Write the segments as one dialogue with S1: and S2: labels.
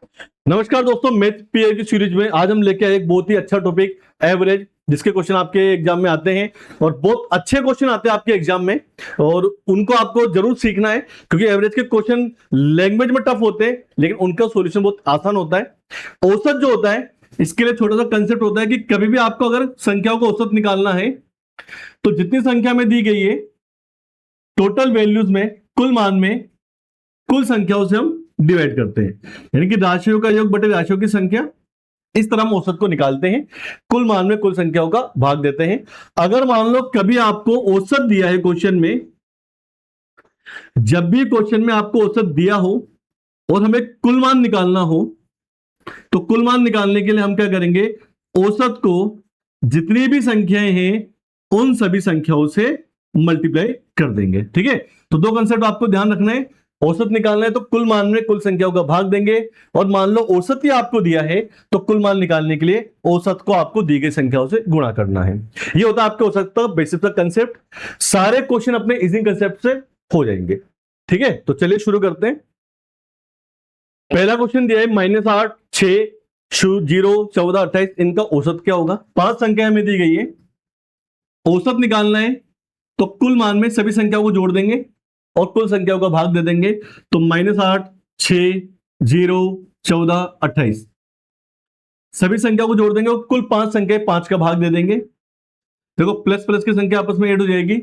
S1: नमस्कार दोस्तों, मैथ पीए की सीरीज में आज हम लेके आए एक बहुत ही अच्छा टॉपिक एवरेज, जिसके क्वेश्चन आपके एग्जाम में आते हैं और बहुत अच्छे क्वेश्चन आते हैं आपके एग्जाम में और उनको आपको जरूर सीखना है क्योंकि एवरेज के क्वेश्चन लैंग्वेज में टफ होते हैं लेकिन उनका सॉल्यूशन बहुत आसान होता है। औसत जो होता है इसके लिए छोटा सा कंसेप्ट होता है कि कभी भी आपको अगर संख्याओं को औसत निकालना है तो जितनी संख्या में दी गई है टोटल वैल्यूज में, कुल मान में, कुल संख्याओं से हम डिवाइड करते हैं, यानी कि राशियों का योग बटे राशियों की संख्या। इस तरह हम औसत को निकालते हैं, कुल मान में कुल संख्याओं का भाग देते हैं। अगर मान लो कभी आपको औसत दिया है क्वेश्चन में, जब भी क्वेश्चन में आपको औसत दिया हो और हमें कुल मान निकालना हो तो कुल मान निकालने के लिए हम क्या करेंगे, औसत को जितनी भी संख्याएं हैं उन सभी संख्याओं से मल्टीप्लाई कर देंगे। ठीक है, तो दो कंसेप्ट आपको ध्यान रखना है। औसत निकालना है तो कुल मान में कुल संख्याओं का भाग देंगे और मान लो औसत ही आपको दिया है तो कुल मान निकालने के लिए औसत को आपको दी गई संख्याओं से गुणा करना है। ये होता है आपके औसत का बेसिक सा कंसेप्ट। सारे क्वेश्चन अपने इजी कंसेप्ट से हो जाएंगे। ठीक है, तो चलिए शुरू करते हैं। पहला क्वेश्चन दिया है -8, 6, 0, 14, 28, इनका औसत क्या होगा। 5 संख्या हमें दी गई है, औसत निकालना है तो कुल मान में सभी संख्याओं को जोड़ देंगे और कुल संख्याओं का भाग दे देंगे। तो -8, 6, 0, 14, 28 सभी संख्या को जोड़ देंगे और कुल 5 संख्या 5 का भाग दे देंगे। देखो प्लस प्लस की संख्या आपस में ऐड हो जाएगी,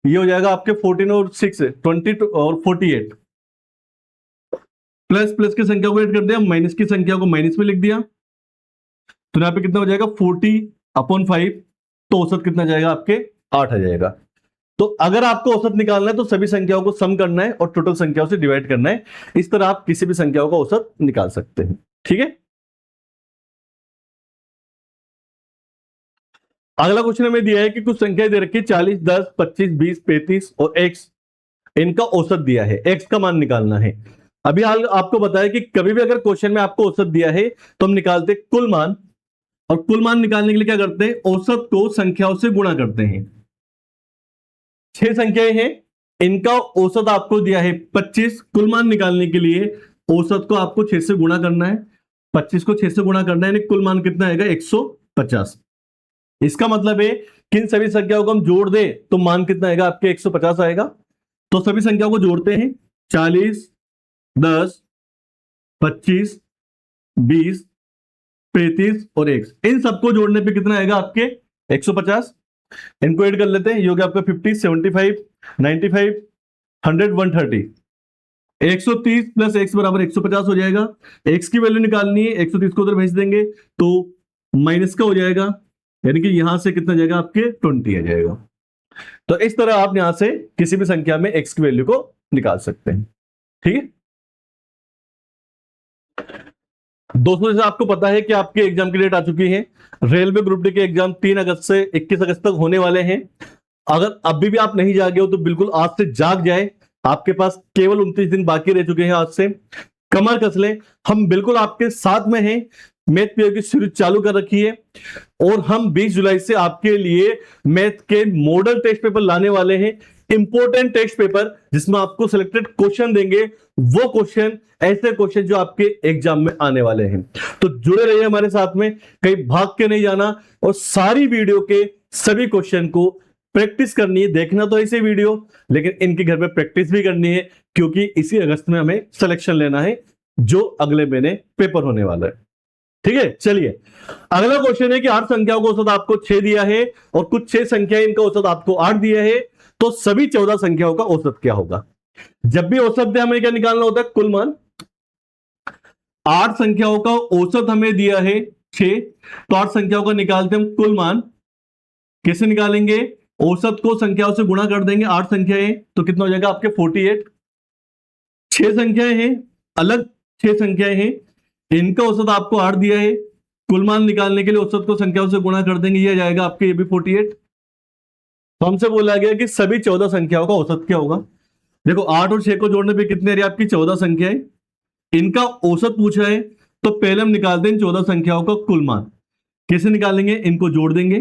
S1: ये हो जाएगा आपके 14 और 6 22 और 48। प्लस प्लस की संख्या को ऐड कर दिया, माइनस की संख्या को माइनस में लिख दिया, तो यहां पे कितना हो जाएगा 40/5। तो औसत कितना जाएगा आपके 8 आ जाएगा। तो अगर आपको औसत निकालना है तो सभी संख्याओं को सम करना है और टोटल संख्याओं से डिवाइड करना है। इस तरह आप किसी भी संख्याओं का औसत निकाल सकते हैं। ठीक है, अगला क्वेश्चन हमें दिया है कि कुछ संख्याएं दे रखी है 40, 10, 25, 20, 35 और x, इनका औसत दिया है, x का मान निकालना है। अभी हाल आपको बताया कि कभी भी अगर क्वेश्चन में आपको औसत दिया है तो हम निकालते कुल मान, और कुल मान निकालने के लिए क्या करते हैं, औसत को संख्याओं से गुणा करते हैं। 6 संख्याएं हैं, इनका औसत आपको दिया है 25। कुल मान निकालने के लिए औसत को आपको 6 से गुणा करना है, 25 को 6 से गुणा करना है, यानी कुल मान कितना आएगा 150। इसका मतलब है कि इन सभी संख्याओं को हम जोड़ दें तो मान कितना आएगा आपके 150 आएगा। तो सभी संख्याओं को जोड़ते हैं, 40, 10, 25, 20, 35 और 1, इन सबको जोड़ने पे कितना आएगा आपके 150। इनको ऐड कर लेते हैं, ये हो गया आपका 50, 75, 95, 100, 130। 130 प्लस x बराबर 150 हो जाएगा। x की वैल्यू निकालनी है, 130 को उधर भेज देंगे तो माइनस का हो जाएगा, यानी कि यहां से कितना जाएगा आपके 20 आ जाएगा। तो इस तरह आप यहां से किसी भी संख्या में x की वैल्यू को निकाल सकते हैं। ठीक है दोस्तों, जैसे आपको पता है कि आपके एग्जाम की डेट आ चुकी है। रेलवे ग्रुप डी के एग्जाम 3 अगस्त से 21 अगस्त तक होने वाले हैं। अगर अभी भी आप नहीं जागे हो तो बिल्कुल आज से जाग जाए, आपके पास केवल 29 दिन बाकी रह चुके हैं। आज से कमर कस लें, हम बिल्कुल आपके साथ में हैं। मैथ पीओ की सीरीज चालू कर रखी है और हम 20 जुलाई से आपके लिए मैथ के मॉडल टेस्ट पेपर लाने वाले हैं। इंपॉर्टेंट टेस्ट पेपर जिसमें आपको सिलेक्टेड क्वेश्चन देंगे, वो क्वेश्चन ऐसे क्वेश्चन जो आपके एग्जाम में आने वाले हैं। तो जुड़े रहिए हमारे साथ में, कहीं भाग के नहीं जाना और सारी वीडियो के सभी क्वेश्चन को प्रैक्टिस करनी है। देखना तो ऐसे वीडियो, लेकिन इनके घर में प्रैक्टिस भी करनी है क्योंकि इसी अगस्त में हमें सिलेक्शन लेना है जो अगले महीने पेपर होने वाला है। ठीक है, चलिए अगला क्वेश्चन है कि 8 संख्याओं का औसत आपको 6 दिया है और कुछ 6 संख्याएं इनका औसत आपको 8 दिया है, तो सभी 14 संख्याओं का औसत क्या होगा। जब भी औसत दे हमें क्या निकालना होता है, कुल मान। 8 संख्याओं का औसत हमें दिया है 6, तो 8 संख्याओं का निकालते हैं हम कुल मान। कैसे निकालेंगे, औसत को संख्याओं से गुणा कर देंगे। 8 संख्याएं तो कितना हो जाएगा आपके 48। 6 संख्याएं हैं, अलग 6 संख्याएं हैं, इनका औसत आपको 8 दिया है। कुल मान निकालने के लिए औसत को संख्याओं से गुणा कर देंगे, ये जाएगा आपके ये भी 48। तो हमसे बोला गया कि सभी 14 संख्याओं का औसत क्या होगा। देखो 8 और 6 को जोड़ने पे कितने रही आपकी 14 संख्याएं, इनका औसत पूछा है तो पहले हम निकालते हैं 14 संख्याओं का कुल मान। कैसे निकालेंगे, इनको जोड़ देंगे,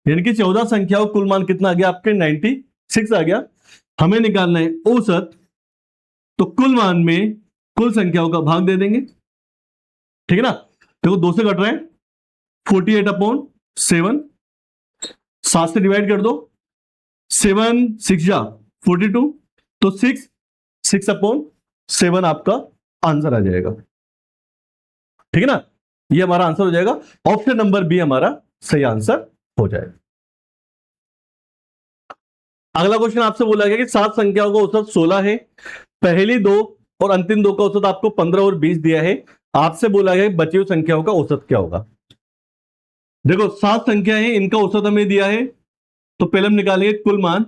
S1: यानी कि 14 संख्याओं कुल मान कितना आ गया आपके 96 आ गया। हमें निकालना है औसत, तो कुल मान में कुल संख्याओं का भाग दे देंगे। ठीक है ना। देखो 2 से कट रहे हैं, 48/7, 7 से डिवाइड कर दो, 7 6 जा 42, तो 6/7 आपका आंसर आ जाएगा। ठीक है ना, ये हमारा आंसर हो जाएगा। ऑप्शन नंबर बी हमारा सही आंसर हो जाएगा। अगला क्वेश्चन आपसे बोला गया कि 7 संख्याओं का औसत 16 है, पहली 2 और अंतिम 2 का औसत आपको 15 और 20 दिया है। आपसे बोला गया कि बची हुई संख्याओं का औसत क्या होगा। देखो 7 संख्या है, इनका औसत हमें दिया है, तो पहले हम निकालेंगे कुल मान।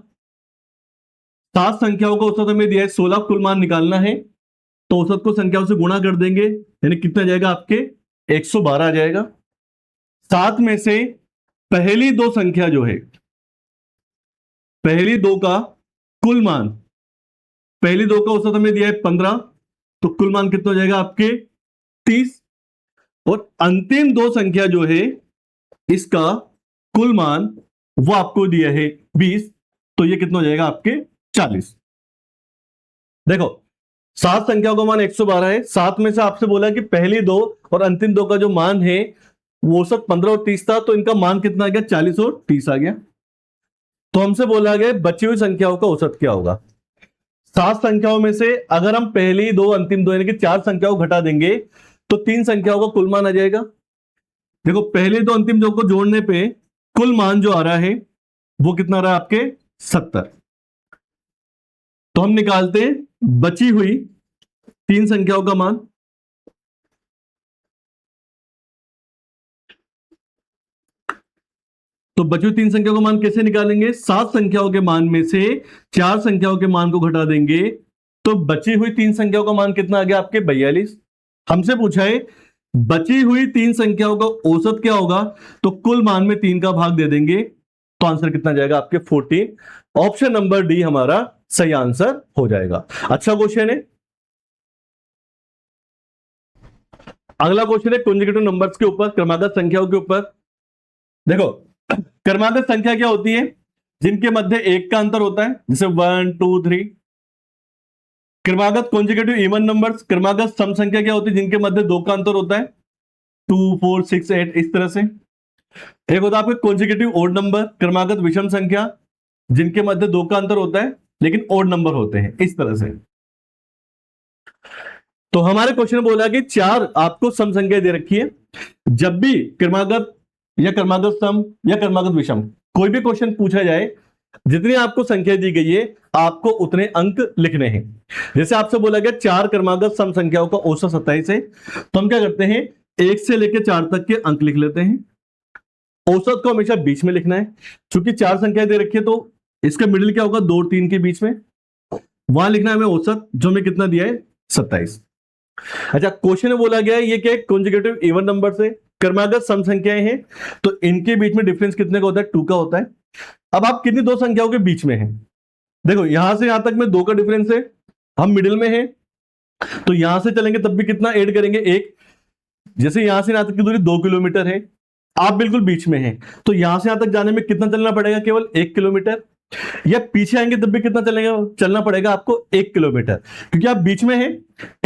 S1: 7 संख्याओं का औसत हमें दिया है 16, कुल मान निकालना है, तो औसत को संख्याओं से गुणा कर देंगे, यानी कितना जाएगा आपके 112 आ जाएगा। 7 में से पहली 2 संख्या जो है, पहली 2 का कुल मान, पहली 2 का औसत हमें दिया है 15, तो कुल मान कितना हो जाएगा आपके 30, और अंतिम 2 संख्या जो है इसका कुल मान वो आपको दिया है 20, तो ये कितना हो जाएगा आपके 40। देखो 7 संख्याओं का मान 112 है, 7 में से आपसे बोला कि पहली 2 और अंतिम 2 का जो मान है वो औसत 15 और 30 था, तो इनका मान कितना आ गया 40 और 30 आ गया। तो हमसे बोला गया बची हुई संख्याओं का औसत क्या होगा। 7 संख्याओं में से अगर हम पहली 2 अंतिम 2 यानी कि 4 संख्याओं को घटा देंगे तो 3 संख्याओं का कुल मान आ जाएगा। देखो पहले 2 अंतिम 2 को जोड़ने पे कुल मान जो आ रहा है वो कितना आ रहा है आपके 70। तो हम निकालते हैं बची हुई 3 संख्याओं का मान। तो बची हुई 3 संख्याओं का मान कैसे निकालेंगे, 7 संख्याओं के मान में से 4 संख्याओं के मान को घटा देंगे, तो बची हुई 3 संख्याओं का मान कितना आ गया आपके 42। हमसे पूछा है बची हुई 3 संख्याओं का औसत क्या होगा, तो कुल मान में 3 का भाग दे देंगे, तो आंसर कितना जाएगा आपके 14। ऑप्शन नंबर डी हमारा सही आंसर हो जाएगा। अच्छा क्वेश्चन है। अगला क्वेश्चन है कॉन्जिक्यूटिव नंबर्स के ऊपर, क्रमागत संख्याओं के ऊपर। देखो क्रमागत संख्या क्या होती है, जिनके मध्य 1 का अंतर होता है, जैसे 1 2 3। क्रमागत कॉन्जिक्यूटिव इवन नंबर्स, क्रमागत सम संख्या क्या होती है, जिनके मध्य 2 का अंतर होता है, 2 4 6 8, इस तरह से। एक होता है आपके कॉन्जिक्यूटिव ओड नंबर, क्रमागत विषम संख्या, जिनके मध्य 2 का अंतर होता है लेकिन ओड नंबर होते हैं, इस तरह से। तो हमारे क्वेश्चन में बोला कि 4 आपको सम संख्या दे रखी है, जब भी क्रमागत या क्रमागत सम या क्रमागत विषम कोई भी क्वेश्चन पूछा जाए, जितनी आपको संख्या दी गई है आपको उतने अंक लिखने हैं। जैसे आपसे बोला गया 4 क्रमागत सम संख्याओं का औसत 27 है, तो हम क्या करते हैं 1 से लेकर 4 तक के अंक लिख लेते हैं। औसत को हमेशा बीच में लिखना है, क्योंकि 4 संख्या दे रखी है तो इसका मिडिल क्या होगा 2 और 3 के बीच में, वहां लिखना है हमें औसत, जो हमें कितना दिया है 27। अच्छा क्वेश्चन में बोला गया है ये क्या है, कॉन्जिक्यूटिव इवन नंबर से क्रमागत सम संख्याएं हैं, तो इनके बीच में डिफरेंस कितने का होता है 2 का होता है। अब आप कितनी 2 संख्याओं के बीच में हैं, देखो यहां से यहां तक में 2 का डिफरेंस है, हम मिडिल में हैं, तो यहां से चलेंगे तब भी कितना ऐड करेंगे 1। जैसे यहां से यहां तक की दूरी 2 किलोमीटर है, आप बिल्कुल बीच में हैं, तो यहां से यहां तक जाने में कितना चलना पड़ेगा, केवल 1 किलोमीटर। या पीछे आएंगे तब भी कितना चलना पड़ेगा आपको 1 किलोमीटर, क्योंकि आप बीच में हैं।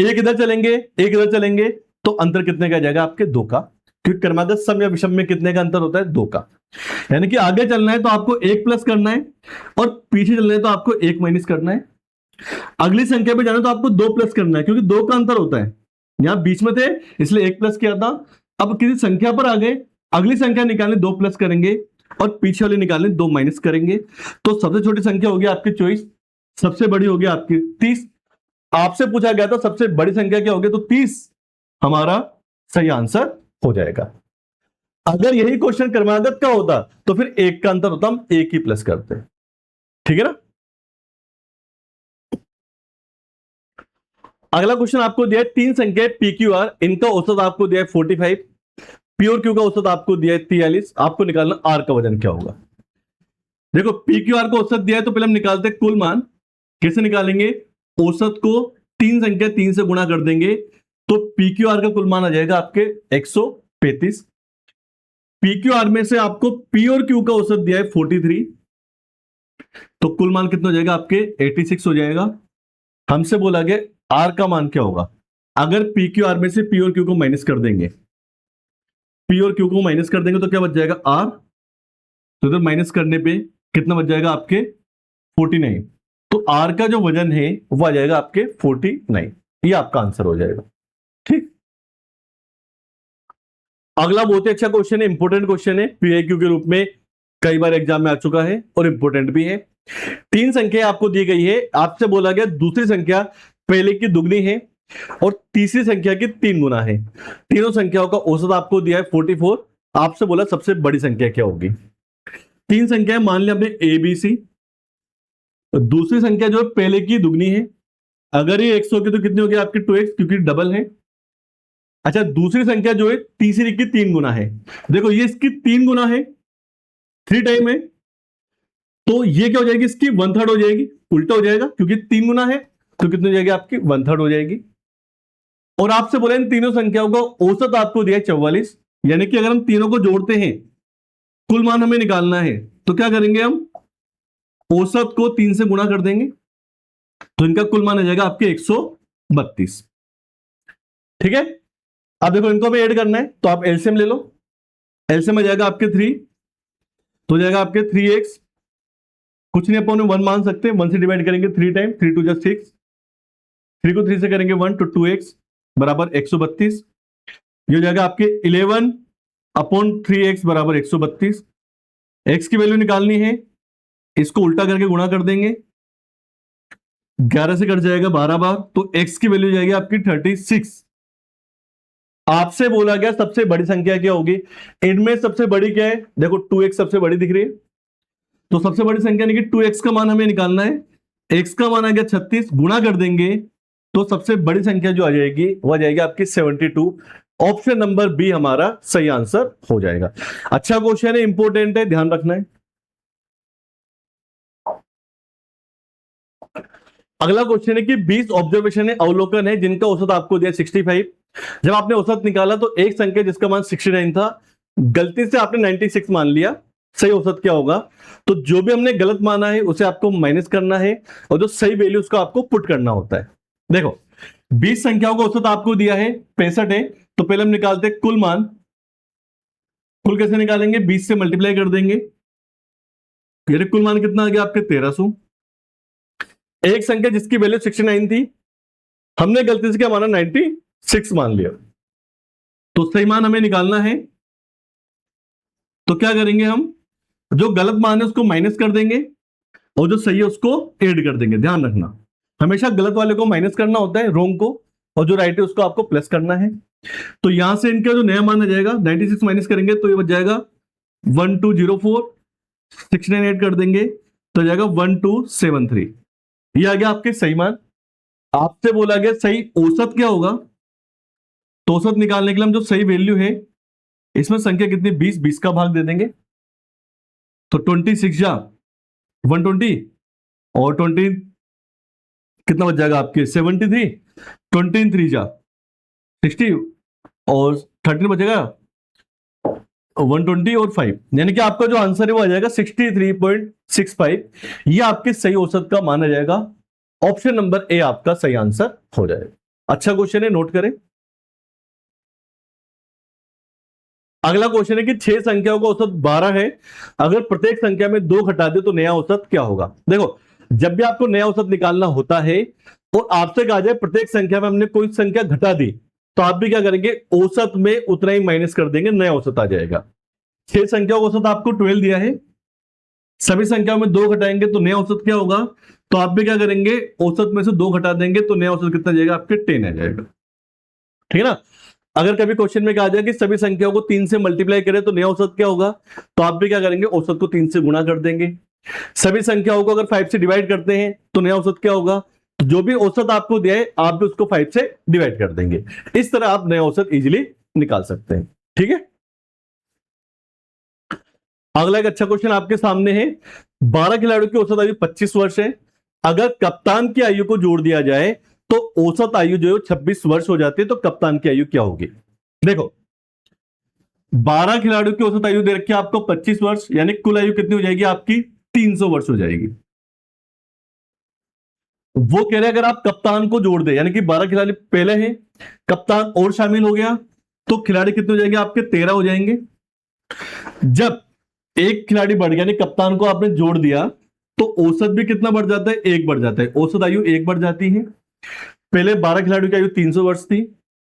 S1: एक इधर चलेंगे एक इधर चलेंगे, तो अंतर कितने का जाएगा आपके 2 का, क्योंकि क्रमागत सम या विषम में कितने का अंतर होता है 2 का। यानी कि आगे चलना है तो आपको 1 प्लस करना है, और पीछे चलना है तो आपको 1 माइनस करना है। अगली संख्या पे जाना है तो आपको 2 प्लस करना है, क्योंकि 2 का अंतर होता है, यहां बीच में थे इसलिए 1 प्लस किया था। अब किसी संख्या पर आ गए, अगली संख्या निकालने 2 प्लस करेंगे, और पीछे वाले निकालने 2 माइनस करेंगे, तो सबसे छोटी संख्या होगी आपकी 24, सबसे बड़ी होगी आपकी 30। आपसे पूछा गया था सबसे बड़ी संख्या क्या होगी, तो 30 हमारा सही आंसर हो जाएगा। अगर यही क्वेश्चन क्रमागत का होता तो फिर 1 का अंतर होता, हम 1 ही प्लस करते। ठीक है ना। अगला क्वेश्चन आपको दिया है 3 संख्या PQR, इनका औसत आपको दिया है 45, P और Q का औसत आपको दिया है 43, आपको निकालना R का वजन क्या होगा। देखो PQR को औसत दिया है, तो पहले हम निकालते हैं कुल मान। कैसे निकालेंगे, औसत को 3 संख्या 3 से गुणा कर देंगे, तो PQR का कुल मान आ जाएगा आपके 135। PQR में से आपको P और Q का औसत दिया है 43, तो कुल मान कितना हो जाएगा आपके 86 हो जाएगा। हमसे बोला गया R का मान क्या होगा, अगर पी क्यू आर में से पी और क्यू को माइनस कर देंगे, पी और क्यू को माइनस कर देंगे तो क्या बच जाएगा आर, तो इधर माइनस करने पे कितना बच जाएगा आपके 49। तो आर का जो वजन है वो आ जाएगा आपके 49, ये आपका आंसर हो जाएगा। ठीक, अगला बहुत ही अच्छा क्वेश्चन है, इंपोर्टेंट क्वेश्चन है, पीआईक्यू के रूप में कई बार एग्जाम में आ चुका है और इंपोर्टेंट भी है। 3 संख्या आपको दी गई है, आपसे बोला गया दूसरी संख्या पहले की दुगनी है और तीसरी संख्या की 3 गुना है। तीनों संख्याओं का औसत आपको दिया है 44। आपसे बोला सबसे बड़ी संख्या क्या होगी। 3 संख्याएं मान लिया हमने ए बी सी, दूसरी संख्या जो है पहले की दुगनी है, अगर ये x होगी तो कितनी होगी आपकी 2x, क्योंकि डबल है। अच्छा, दूसरी संख्या जो है तीसरी की 3 गुना है, देखो ये इसकी 3 गुना है, 3 टाइम है, तो ये क्या हो जाएगी इसकी 1/3 हो जाएगी, उल्टा हो जाएगा क्योंकि 3 गुना है, तो कितनी हो जाएगी आपकी 1/3 हो जाएगी। और आपसे बोले इन तीनों संख्याओं का औसत आपको दिया है 44, यानी कि अगर हम तीनों को जोड़ते हैं कुल मान हमें निकालना है, तो क्या करेंगे हम औसत को 3 से गुणा कर देंगे, तो इनका कुल मान आ जाएगा आपके 132। ठीक है, अब देखो इनको हमें ऐड करना है, तो आप एलसीएम ले लो, एलसीएम आ जाएगा आपके 3, तो जाएगा आपके 3x, कुछ नहीं अपन 1 मान सकते, 1 से डिवाइड करेंगे 3 टाइम, 3 2 6, 3 को 3 से करेंगे 1, तो 2x बराबर 132। ये हो जाएगा आपके 11/3x बराबर 132। x की वैल्यू निकालनी है, इसको उल्टा करके गुणा कर देंगे, 11 से कट जाएगा 12 बार, तो x की वैल्यू जाएगी आपकी 36। आपसे बोला गया सबसे बड़ी संख्या क्या होगी, इनमें सबसे बड़ी क्या है, देखो 2x सबसे बड़ी दिख रही है, तो सबसे बड़ी संख्या यानी कि 2x का मान हमें निकालना है, x का मान आ गया 36, गुणा कर देंगे तो सबसे बड़ी संख्या जो आ जाएगी वो आ जाएगी आपकी 72। ऑप्शन नंबर बी हमारा सही आंसर हो जाएगा। अच्छा क्वेश्चन है, इंपॉर्टेंट है, ध्यान रखना है। अगला क्वेश्चन है कि 20 ऑब्जर्वेशन है, अवलोकन है, जिनका औसत आपको दिया 65। जब आपने औसत निकाला तो एक संख्या जिसका मान 69 था, गलती से आपने 96 मान लिया, सही औसत क्या होगा, तो जो भी हमने गलत माना है उसे आपको माइनस करना है और जो सही वैल्यू उसको आपको पुट करना होता है। देखो 20 संख्याओं का औसत आपको दिया है 65 है, तो पहले हम निकालते हैं कुल मान। कुल कैसे निकालेंगे, 20 से मल्टीप्लाई कर देंगे, ये कुल मान कितना आ गया आपके 1300। एक संख्या जिसकी वैल्यू 69 थी, हमने गलती से क्या माना 96 मान लिया, तो सही मान हमें निकालना है, तो क्या करेंगे हम, जो गलत मान है उसको माइनस कर देंगे और जो सही है उसको ऐड कर देंगे। ध्यान रखना, हमेशा गलत वाले को माइनस करना होता है, रोंग को, और जो राइट है उसको आपको प्लस करना है। तो यहां से इनका जो नया मान आ जाएगा 96 माइनस करेंगे तो ये बच जाएगा 1204, 69 ऐड कर देंगे तो जाएगा 1273। ये आ गया आपके सही मान। आपसे बोला गया सही औसत क्या होगा, तो औसत निकालने के लिए हम जो सही वैल्यू है इसमें संख्या कितनी 20 का भाग दे देंगे, तो 26 जा 120 और 20 कितना बच जाएगा आपके 73, 23 जा 60 और 13 बचेगा 120 और 5, यानी कि आपका जो आंसर है वो आ जाएगा 63.65। ये आपके सही औसत का माना जाएगा। ऑप्शन नंबर ए आपका सही आंसर हो जाएगा। अच्छा क्वेश्चन है, नोट करें। अगला क्वेश्चन है कि 6 संख्याओं का औसत 12 है, अगर प्रत्येक संख्या में 2 घटा दे तो नया औसत क्या होगा। देखो जब भी आपको नया औसत निकालना होता है और आपसे कहा जाए प्रत्येक संख्या में हमने कोई संख्या घटा दी, तो आप भी क्या करेंगे औसत में उतना ही माइनस कर देंगे, नया औसत आ जाएगा। 6 संख्याओं का औसत आपको 12 दिया है, सभी संख्याओं में 2 घटाएंगे तो नया औसत क्या होगा, तो आप भी क्या करेंगे औसत में से 2 घटा देंगे तो नया औसत कितना जाएगा आपके 10 आ जाएगा। ठीक है ना। अगर कभी क्वेश्चन में कहा जाए कि सभी संख्याओं को 3 से मल्टीप्लाई करें तो नया औसत क्या होगा, तो आप भी क्या करेंगे औसत को 3 से गुणा कर देंगे। सभी संख्याओं को अगर 5 से डिवाइड करते हैं तो नया औसत क्या होगा, तो जो भी औसत आपको दिया है आप भी उसको 5 से डिवाइड कर देंगे। इस तरह आप नया औसत इजीली निकाल सकते हैं। ठीक है। अगला एक अच्छा क्वेश्चन आपके सामने है, 12 खिलाड़ियों की औसत आयु 25 वर्ष है, अगर कप्तान की आयु को जोड़ दिया जाए तो औसत आयु जो है 26 वर्ष हो जाती है, तो कप्तान की आयु क्या होगी। देखो 12 खिलाड़ियों की औसत आयु दे रखी है आपको 25 वर्ष, यानी कुल आयु कितनी हो जाएगी आपकी 300 वर्ष हो जाएगी। वो कह रहे हैं अगर आप कप्तान को जोड़ दे, यानी कि 12 खिलाड़ी पहले हैं, कप्तान और शामिल हो गया, तो खिलाड़ी कितने हो जाएंगे आपके? 13 हो जाएंगे। जब एक खिलाड़ी बढ़ गया, यानी कप्तान को आपने जोड़ दिया, तो औसत भी कितना बढ़ जाता है? 1 बढ़ जाता है। औसत आयु 1 बढ़ जाती है। पहले 12 खिलाड़ियों की आयु 300 वर्ष थी,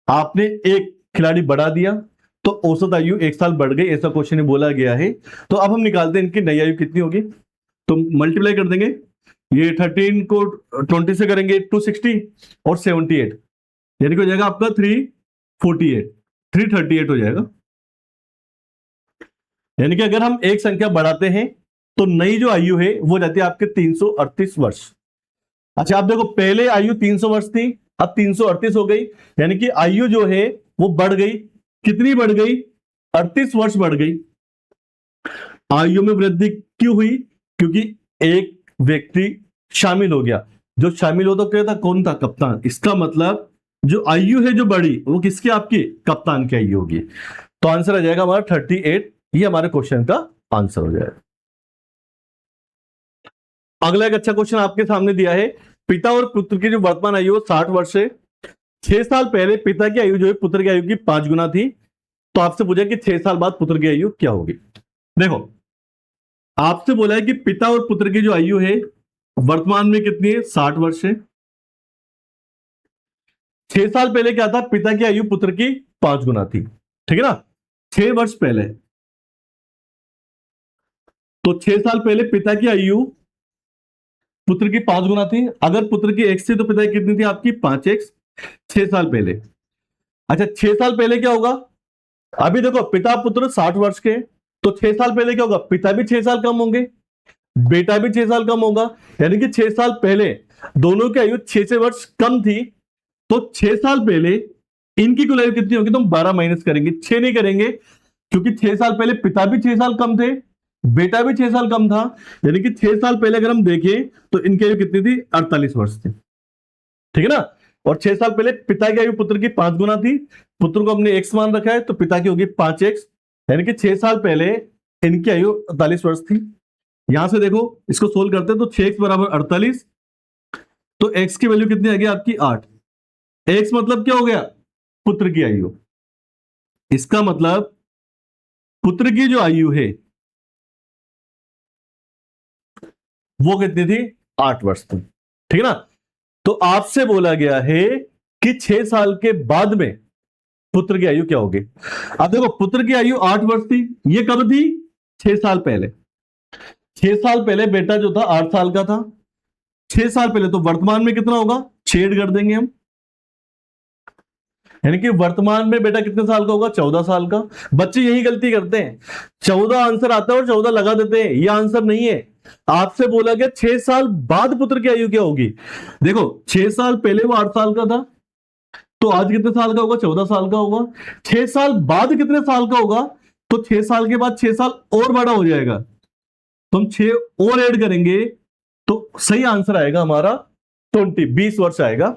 S1: आपने एक खिलाड़ी बढ़ा दिया, तो औसत आयु 1 साल बढ़ गई, ऐसा क्वेश्चन में बोला गया है। तो अब हम निकालते हैं इनकी नई आयु कितनी होगी। तो मल्टीप्लाई कर देंगे, ये 13 को 20 से करेंगे 260 और 78, यानी कि हो जाएगा आपका 348, 338 हो जाएगा। यानी कि अगर हम एक संख्या बढ़ाते हैं तो नई जो आयु है वो जाती है आपके 338 वर्ष। अच्छा, आप देखो पहले आयु 300 वर्ष थी, अब 338 हो गई, यानी कि आयु जो है वो बढ़ गई। कितनी बढ़ गई? 38 वर्ष बढ़ गई। आयु में वृद्धि क्यों हुई? क्योंकि एक व्यक्ति शामिल हो गया। जो शामिल हो तो क्या था? कौन था? कप्तान। इसका मतलब जो आयु है जो बढ़ी वो किसकी? आपकी कप्तान की आयु होगी। तो आंसर आ जाएगा हमारा 38। ये हमारे क्वेश्चन का आंसर हो जाएगा। अगला एक अच्छा क्वेश्चन आपके सामने दिया है, पिता और पुत्र की जो वर्तमान आयु 60 वर्ष है। 6 साल पहले पिता की आयु जो है पुत्र की आयु की 5 गुना थी। तो आपसे पूछा कि 6 साल बाद पुत्र की आयु क्या होगी। देखो, आपसे बोला है कि पिता और पुत्र की जो आयु है वर्तमान में कितनी है? 60 वर्ष है। 6 साल पहले क्या था? पिता की आयु पुत्र की 5 गुना थी, ठीक है ना? 6 वर्ष पहले, तो 6 साल पहले पिता की आयु पुत्र की 5 गुना थी। अगर पुत्र की x थी तो पिता की कितनी थी? आपकी 5x, 6 साल पहले। अच्छा, 6 साल पहले क्या होगा? अभी देखो, पिता पुत्र 60 वर्ष के, तो 6 साल पहले क्या होगा? पिता भी 6 साल कम होंगे, बेटा भी 6 साल कम होगा, यानी कि 6 साल पहले दोनों की आयु 6 से वर्ष कम थी। तो 6 साल पहले इनकी कुल आयु कितनी होगी? तो हम 12 माइनस करेंगे, 6 नहीं करेंगे, क्योंकि 6 साल पहले पिता भी 6 साल कम थे, बेटा भी 6 साल कम था, यानी कि 6 साल पहले अगर हम देखें तो इनकी आयु कितनी थी? 48 वर्ष थी, ठीक है ना? और 6 साल पहले पिता की आयु पुत्र की 5 गुना थी, पुत्र को हमने x मान रखा है, तो पिता की होगी 5x, यानी कि 6 साल पहले इनकी आयु 48 वर्ष थी। यहां से देखो, इसको सोल्व करते हैं तो 6x बराबर 48, तो x की वैल्यू कितनी आ गई आपकी? 8। x मतलब क्या हो गया? पुत्र की आयु। इसका मतलब पुत्र की जो आयु है वो कितनी थी? 8 वर्ष थी, ठीक है ना? तो आपसे बोला गया है कि 6 साल के बाद में पुत्र की आयु क्या होगी। अब देखो, पुत्र की आयु 8 वर्ष थी, ये कब थी? 6 साल पहले। 6 साल पहले बेटा जो था 8 साल का था, 6 साल पहले, तो वर्तमान में कितना होगा? 6 कर देंगे हम, यानी कि वर्तमान में बेटा कितने साल का होगा? 14 साल का। बच्चे यही गलती करते हैं, 14 आंसर आता है और 14 लगा देते हैं, यह आंसर नहीं है। आपसे बोला गया 6 साल बाद पुत्र की आयु क्या होगी। देखो, 6 साल पहले वो 8 साल का था, तो आज कितने साल का होगा? 14 साल का होगा। 6 साल बाद कितने साल का होगा? तो 6 साल के बाद 6 साल और बड़ा हो जाएगा, तो हम 6 और ऐड करेंगे, तो सही आंसर आएगा हमारा 20 वर्ष आएगा।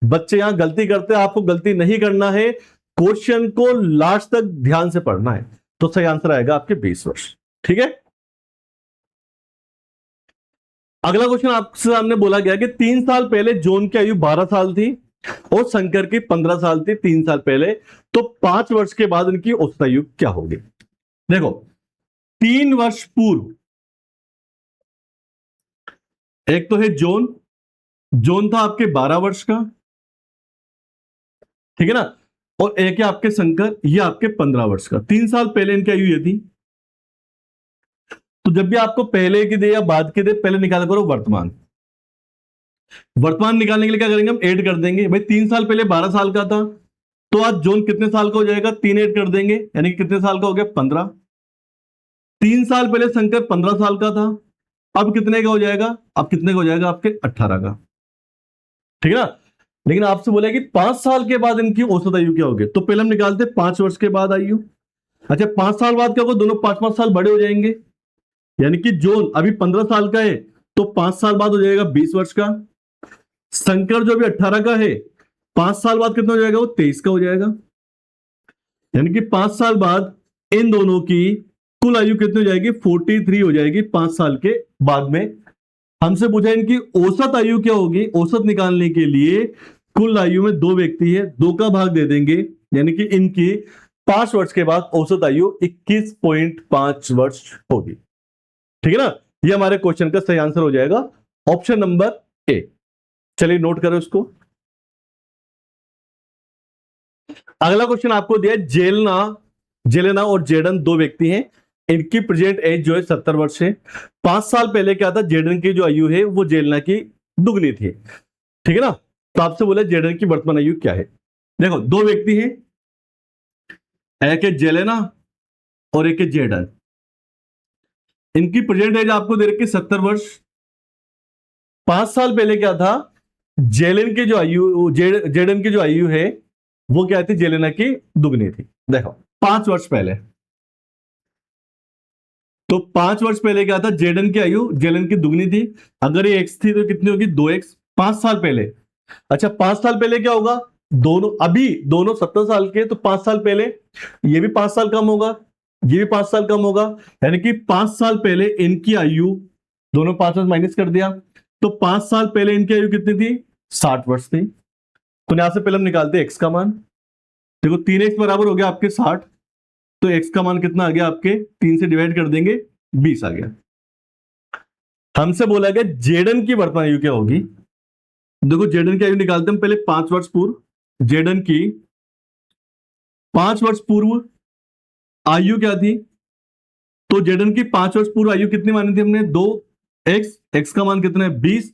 S1: बच्चे यहां गलती करते हैं, आपको गलती नहीं करना है, क्वेश्चन को लास्ट तक ध्यान से पढ़ना है, तो सही आंसर आएगा आपके 20 वर्ष, ठीक है? अगला क्वेश्चन आपसे सामने बोला गया कि 3 साल पहले जॉन की आयु 12 साल थी और शंकर की 15 साल थी 3 साल पहले, तो 5 वर्ष के बाद इनकी औसत आयु क्या होगी। देखो, 3 वर्ष पूर्व एक तो है जॉन, जॉन था आपके 12 वर्ष का, ठीक है ना? और एक है आपके शंकर, ये आपके 15 वर्ष का। 3 साल पहले इनकी आयु ये थी। तो जब भी आपको पहले की दे या बाद की दे, पहले निकाला करो वर्तमान। वर्तमान निकालने के लिए क्या करेंगे? हम ऐड कर देंगे। भाई 3 साल पहले 12 साल का था, तो आज जॉन कितने साल का हो जाएगा? 3 ऐड कर देंगे, यानी कि कितने साल का हो गया? 15। 3 साल पहले शंकर 15 साल का था, अब कितने का हो जाएगा? अब कितने का हो जाएगा? आपके 18 का, ठीक है ना? लेकिन आपसे बोला कि 5 साल के बाद इनकी औसत आयु क्या होगी, तो पहले हम निकालते 5 वर्ष के बाद आयु। अच्छा, 5 साल बाद क्या होगा? दोनों 5-5 साल बड़े हो जाएंगे, यानी कि जॉन अभी 15 साल का है, तो 5 साल बाद हो जाएगा 20 वर्ष का। शंकर जो अभी 18 का है, 5 साल बाद कितना हो जाएगा? वो 23 का हो जाएगा, यानी कि 5 साल बाद इन दोनों की कुल आयु कितनी हो जाएगी? 43 हो जाएगी 5 साल के बाद में। हमसे पूछा इनकी औसत आयु क्या होगी। औसत निकालने के लिए कुल आयु में 2 व्यक्ति है, 2 का भाग दे देंगे, यानी कि इनकी 5 वर्ष के बाद औसत आयु 21.5 वर्ष होगी। ठीक है ना, ये हमारे क्वेश्चन का सही आंसर हो जाएगा, ऑप्शन नंबर ए। चलिए नोट करो इसको। अगला क्वेश्चन आपको दिया है, जेलेना और जेडन 2 व्यक्ति हैं, इनकी प्रेजेंट एज जो है 70 वर्ष है। 5 साल पहले क्या था, जेडन की जो आयु है वो जेलेना की दुगनी थी। ठीक है ना, तो आपसे बोला जेडन की वर्तमान आयु क्या है। देखो 2 व्यक्ति हैं, एक है जेलेना और एक है जेडन, इनकी प्रेजेंट एज आपको दे रखी 70 वर्ष। 5 साल पहले क्या था, जेलेन की जो आयु जेडन की जो आयु है वो क्या थी, जेलेना की दुगनी थी। देखो 5 वर्ष पहले, तो 5 वर्ष पहले क्या था, जेडन की आयु जेलन की दुगनी थी। अगर ये एक्स थी तो कितनी होगी, 2x। 5 साल पहले, अच्छा 5 साल पहले क्या होगा, दोनों अभी दोनों 70 साल के, तो 5 साल पहले ये भी 5 साल कम होगा, ये भी 5 साल कम होगा, यानी कि 5 साल पहले इनकी आयु, दोनों 5 वर्ष माइनस कर दिया, तो 5 साल पहले इनकी आयु कितनी थी, 60 वर्ष थी। तो यहां से पहले हम निकालते हैं एक्स का मान। देखो 3x बराबर हो गया आपके 60, तो x का मान कितना आ गया आपके, 3 से डिवाइड कर देंगे, 20 आ गया। हमसे बोला गया जेडन की वर्तमान आयु क्या होगी। देखो जेडन की आयु निकालते हैं पहले 5 वर्ष पूर्व। जेडन की 5 वर्ष पूर्व आयु क्या थी, तो जेडन की 5 वर्ष पूर्व आयु कितनी मानी थी हमने, 2x। x का मान कितना है, 20,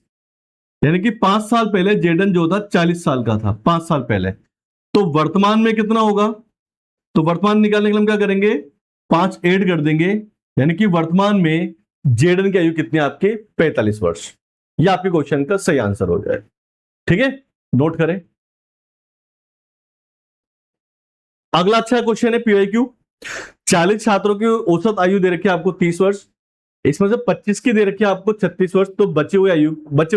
S1: यानी कि 5 साल पहले जेडन जो था 40 साल का था, 5 साल पहले। तो वर्तमान में कितना होगा, तो वर्तमान निकालने के लिए हम क्या करेंगे, 5 ऐड कर देंगे, यानी कि वर्तमान में जेडन की आयु कितनी है आपके, 45 वर्ष। यह आपके क्वेश्चन का सही आंसर हो जाए। ठीक है, नोट करें। अगला अच्छा क्वेश्चन है पीवाईक्यू। 40 छात्रों की औसत आयु दे रखी है आपको 30 वर्ष, इसमें से 25 की दे रखी है आपको 36 वर्ष। तो बचे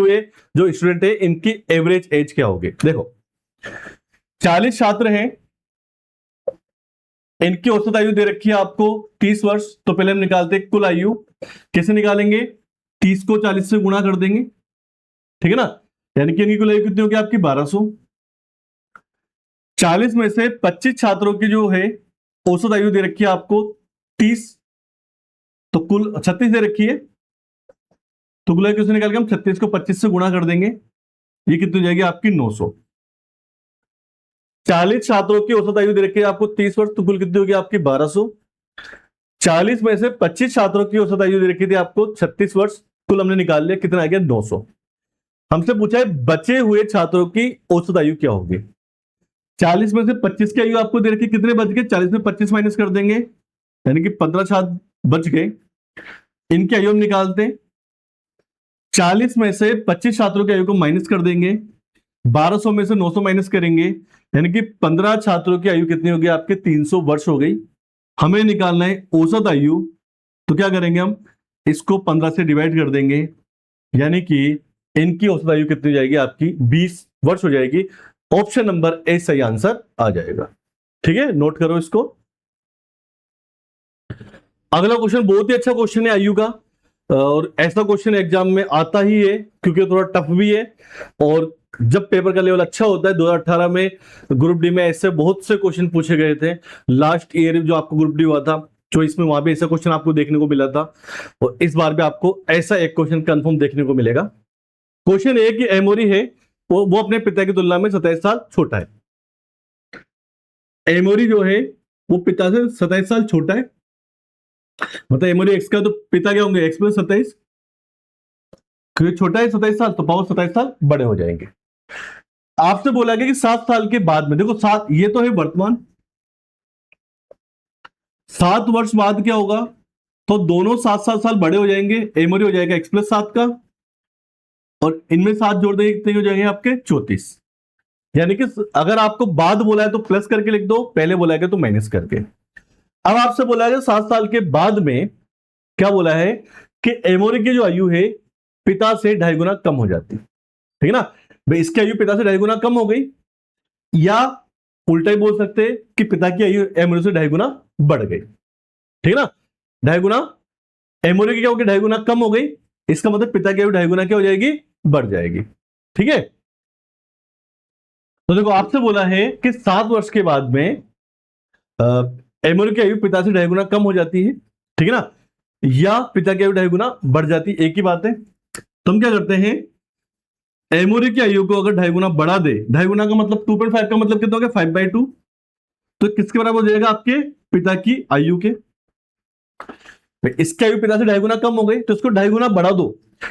S1: हुए जो स्टूडेंट है इनकी एवरेज एज क्या होगी। देखो 40 छात्र हैं, इनकी औसत आयु दे रखी है आपको 30 वर्ष। तो पहले हम निकालते हैं कुल आयु, कैसे निकालेंगे, 30 को 40 से गुणा कर देंगे, ठीक है ना, यानी कि इनकी कुल आयु कितनी होगी आपकी 1200। 40 में से 25 छात्रों की जो है औसत आयु दे रखी है आपको 30, तो कुल 36 दे रखी है, तो कुल आयु कैसे निकाल के हम 36 को 25 से गुणा कर देंगे, ये कितनी हो जाएगी आपकी 900। 40 छात्रों की औसत आयु दे रखी है आपको 30 वर्ष, तो कुल कितनी होगी आपकी 1200। 40 में से 25 छात्रों की औसत आयु दे रखी थी आपको 36 वर्ष, कुल हमने निकाल लिया, कितना आ गया 900। हमसे पूछा है बचे हुए छात्रों की औसत आयु क्या होगी। 40 में से 25 की आयु आपको दे रखी, कितने बच गए, 40 में 25 माइनस कर देंगे, यानी कि 15 छात्र बच गए। इनकी आयु हम निकालते हैं, 40 में से 25 छात्रों की आयु को माइनस कर देंगे, 1200 में से 900 माइनस करेंगे, यानी कि 15 छात्रों की आयु कितनी होगी आपके 300 वर्ष हो गई। हमें निकालना है औसत आयु, तो क्या करेंगे हम, इसको 15 से डिवाइड कर देंगे, यानी कि इनकी औसत आयु कितनी हो जाएगी आपकी 20 वर्ष हो जाएगी। ऑप्शन नंबर ए सही आंसर आ जाएगा। ठीक है, नोट करो इसको। अगला क्वेश्चन बहुत ही अच्छा क्वेश्चन है आयु का, और ऐसा क्वेश्चन एग्जाम में आता ही है क्योंकि थोड़ा टफ भी है, और जब पेपर का लेवल अच्छा होता है, 2018 में ग्रुप डी में ऐसे बहुत से क्वेश्चन पूछे गए थे। लास्ट ईयर जो आपको ग्रुप डी हुआ था 24 में, वहां भी ऐसा क्वेश्चन आपको देखने को मिला था, और इस बार भी आपको ऐसा एक क्वेश्चन कंफर्म देखने को मिलेगा। क्वेश्चन ये कि एमोरी है वो अपने पिता की तुलना में 27 साल छोटा है। एमोरी जो है वो पिता से 27 साल छोटा है, मतलब एमोरी एक्स का, तो पिता क्या होंगे एक्स प्लस 27, क्योंकि छोटा है 27 साल, तो पावर 27 साल बड़े हो जाएंगे। आपसे बोला गया कि 7 साल के बाद में, देखो 7 ये तो है वर्तमान, 7 वर्ष बाद क्या होगा, तो दोनों 7-7 साल बड़े हो जाएंगे। एमोरी हो जाएगा एक्स प्लस 7 का, और इनमें 7 जोड़ देंगे, कितने हो जाएंगे आपके 34। यानी कि अगर आपको बाद बोला है तो प्लस करके लिख दो, पहले बोला है तो माइनस करके। अब आपसे बोला है 7 साल के बाद में क्या बोला है कि एमोरी की जो आयु है पिता से 2.5 गुना कम हो जाती है, ठीक है ना, भाई इसकी आयु पिता से 2.5 गुना कम हो गई, या उल्टा ही बोल सकते हैं कि पिता की आयु एमोरी से 2.5 गुना बढ़ गई, ठीक है ना, 2.5 गुना एमोरी की क्या होगी 2.5 गुना कम हो गई, इसका मतलब पिता की आयु 2.5 गुना क्या हो जाएगी, बढ़ जाएगी। ठीक है, तो देखो आपसे बोला है कि 7 वर्ष के बाद में एमोर की आयु पिता से 2.5 गुना कम हो जाती है, ठीक है ना, या पिता की आयु 2.5 गुना बढ़ जाती है, एक ही बात है। तो हम क्या करते हैं, एमोरी की आयु को अगर 2.5 गुना बढ़ा दे, 2.5 गुना का मतलब 2.5 का मतलब कितना हो गया, 5/2, तो किसके बराबर हो जाएगा, आपके पिता की आयु के। इसकी आयु पिता से 2.5 गुना कम हो गई, तो इसको 2.5 गुना बढ़ा दो,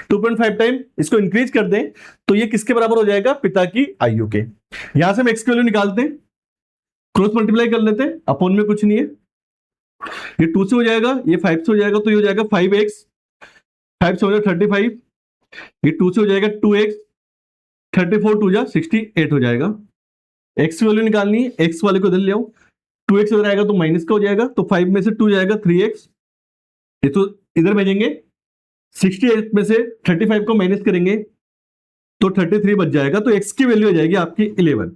S1: 2.5 टाइम इसको इंक्रीज कर दें, तो ये किसके बराबर हो जाएगा, पिता की आयु के। यहां से हम एक्स की वैल्यू निकालते हैं, क्रॉस मल्टीप्लाई कर लेते हैं, अपोन में कुछ नहीं है, ये 2 से हो जाएगा, ये 5 से हो जाएगा, तो ये हो जाएगा 5x, 5 से हो जाएगा 35, ये 2 से हो जाएगा 2x, 34 2 जा 68 हो जाएगा। x की वैल्यू निकालनी है, x वाले को इधर ले आओ, 2x इधर आएगा तो माइनस का हो जाएगा, तो 5 में से 2 जाएगा 3x, ये तो इधर भेजेंगे, 68 में से 35 को माइनस करेंगे तो 33 बच जाएगा, तो x की वैल्यू हो जाएगी आपकी 11।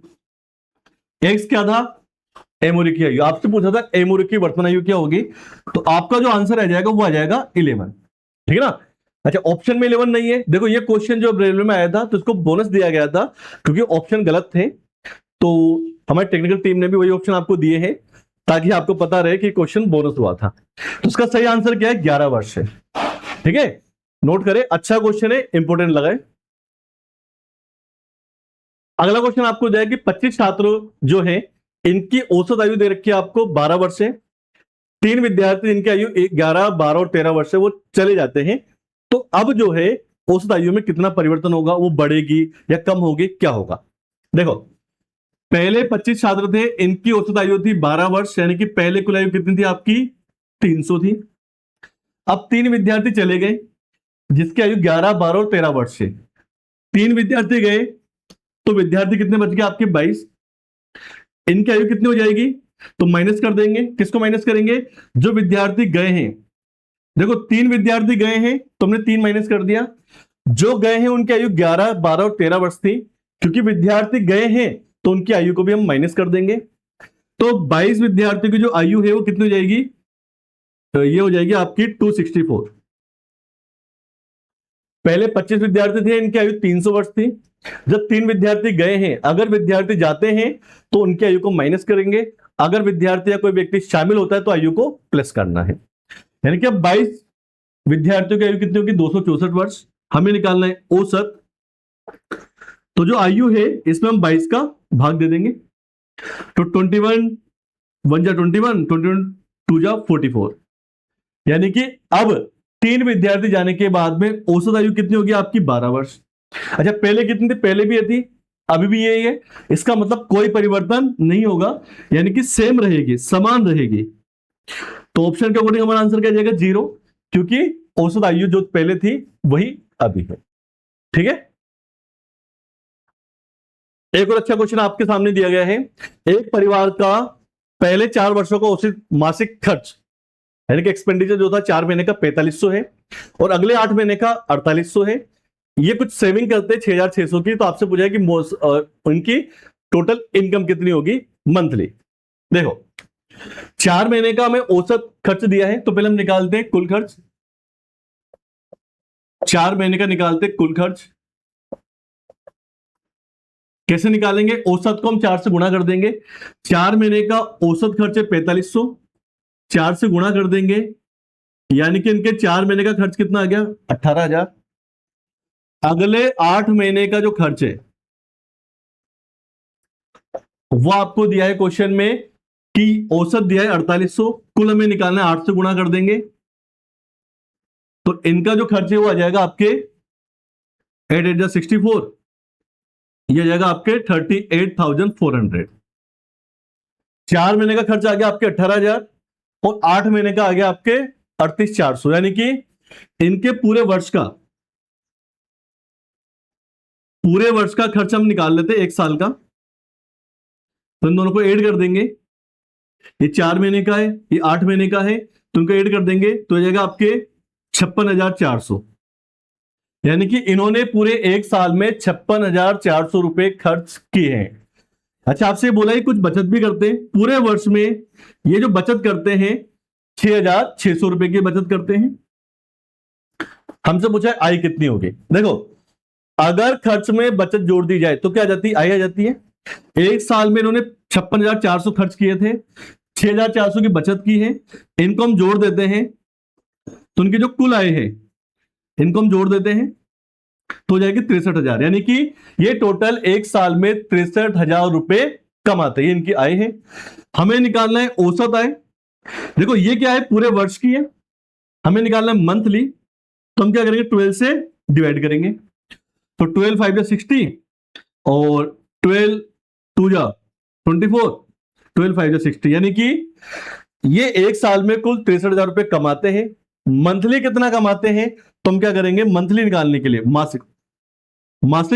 S1: x क्या था, एमोरी की आयु, आपसे पूछा था एमोरी की वर्तमान आयु क्या होगी, तो आपका जो आंसर आ जाएगा वो आ जाएगा 11, ठीक है ना। अच्छा, ऑप्शन में 11 नहीं है, देखो ये क्वेश्चन जो रेलवे में आया था तो इसको बोनस दिया गया था क्योंकि ऑप्शन गलत थे, तो हमारी टेक्निकल टीम ने भी वही ऑप्शन आपको दिए हैं ताकि आपको पता रहे कि क्वेश्चन बोनस हुआ था। तो उसका सही आंसर क्या है, 11 वर्ष है, ठीक है, नोट करें, अच्छा क्वेश्चन है, इंपोर्टेंट लगा है। अगला क्वेश्चन आपको जाए कि 25 छात्र जो है इनकी औसत आयु दे रखी है आपको 12 वर्ष है, 3 विद्यार्थी जिनकी आयु 11, 12 और 13 वर्ष है वो चले जाते हैं, तो अब जो है औसत आयु में कितना परिवर्तन होगा, वो बढ़ेगी या कम होगी, क्या होगा। देखो पहले 25 छात्र थे, इनकी औसत आयु थी 12 वर्ष, यानी कि पहले कुल आयु कितनी थी आपकी, 300 थी। अब 3 विद्यार्थी चले गए जिसकी आयु 11, 12 और 13 वर्ष है, 3 विद्यार्थी गए तो विद्यार्थी कितने बच गए आपके, 22। इनकी आयु कितनी हो जाएगी, तो माइनस कर देंगे, किसको माइनस करेंगे, जो विद्यार्थी गए हैं। देखो 3 विद्यार्थी गए हैं तो हमने 3 माइनस कर दिया, जो गए हैं उनकी आयु 11, 12 और 13 वर्ष थी, क्योंकि विद्यार्थी गए हैं तो उनकी आयु को भी हम माइनस कर देंगे, तो 22 विद्यार्थियों की जो आयु है वो कितनी हो जाएगी, तो ये हो जाएगी आपकी 264। पहले 25 विद्यार्थी थे, इनकी आयु 300 वर्ष थी, जब 3 विद्यार्थी गए हैं, अगर विद्यार्थी जाते हैं तो उनकी आयु को माइनस करेंगे, अगर विद्यार्थी या कोई व्यक्ति शामिल होता है तो आयु को प्लस करना है, यानी कि अब 22 विद्यार्थियों की आयु कितनी होगी, 264 वर्ष, हमें निकालना है औसत, तो जो आयु है इसमें हम 22 का भाग दे देंगे, तो 21 1 जा 21, 21 2 जा 44, यानी कि अब 3 विद्यार्थी जाने के बाद में औसत आयु कितनी होगी आपकी, 12 वर्ष। अच्छा पहले कितनी थी, पहले भी ये थी, अभी भी यही है, इसका मतलब कोई परिवर्तन नहीं होगा, यानी कि सेम रहेगी, समान रहेगी, तो ऑप्शन के अकॉर्डिंग हमारा आंसर क्या जाएगा, 0, क्योंकि औसत आयु जो पहले थी वही अभी है, ठीक है। एक और अच्छा क्वेश्चन आपके सामने दिया गया है, एक परिवार का पहले 4 वर्षों का औसत मासिक खर्च यानी कि एक्सपेंडिचर जो था 4 महीने का 4500 है और अगले 8 महीने का 4800 है, ये कुछ सेविंग करते हैं 6600 की, तो आपसे पूछा है कि उनकी टोटल इनकम कितनी होगी मंथली। देखो 4 महीने का हमें औसत खर्च दिया है, तो पहले हम निकालते हैं कुल खर्च, 4 महीने का निकालते हैं कुल खर्च, कैसे निकालेंगे, औसत को हम 4 से गुणा कर देंगे, 4 महीने का औसत खर्च है 4500, 4 से गुणा कर देंगे, यानी कि इनके 4 महीने का खर्च कितना आ गया, 18,000। अगले 8 महीने का जो खर्च है वो आपको दिया है क्वेश्चन में कि औसत दिया है 4800, कुल हमें निकालना है, 8 से गुणा कर देंगे, तो इनका जो खर्च है वो आ जाएगा आपके 8 8 64, ये जाएगा आपके 38,400। 4 महीने का खर्च आ गया आपके 18,000 और 8 महीने का आ गया आपके 38,400, यानी कि इनके पूरे वर्ष का खर्च हम निकाल लेते हैं, 1 साल का, तो इन दोनों को ऐड कर देंगे, ये 4 महीने का है, ये 8 महीने का है, तो इनको ऐड कर देंगे तो हो जाएगा आपके 56,400, यानी कि इन्होंने पूरे 1 साल में 56,400 रुपए खर्च किए हैं। अच्छा आपसे बोला है कुछ बचत भी करते हैं, पूरे वर्ष में ये जो बचत करते हैं 6,600 रुपए की बचत करते हैं। हमसे पूछा है आई कितनी होगी। देखो अगर खर्च में बचत जोड़ दी जाए तो क्या आ जाती है, आई आ जाती है। एक साल में इन्होंने 56,400 खर्च किए थे, 6,400 की बचत की है, इनको हम जोड़ देते हैं तो उनकी जो कुल आय है इनको हम जोड़ देते हैं तो हो जाएगी 63,000, यानी कि ये टोटल एक साल में 63,000 रुपए कमाते हैं, इनकी आय है। हमें निकालना है औसत आय। देखो ये क्या है, पूरे वर्ष की है, हमें निकालना है मंथली, तो हम क्या करेंगे 12 से डिवाइड करेंगे, तो 12 5 जा 60 और 12 2 जा 24, 12 5 जा 60, यानी कि ये एक साल में कुल 63,000 रुपए कमाते हैं। मंथली कितना कमाते हैं, तो हम क्या करेंगे मंथली निकालने के लिए मासिक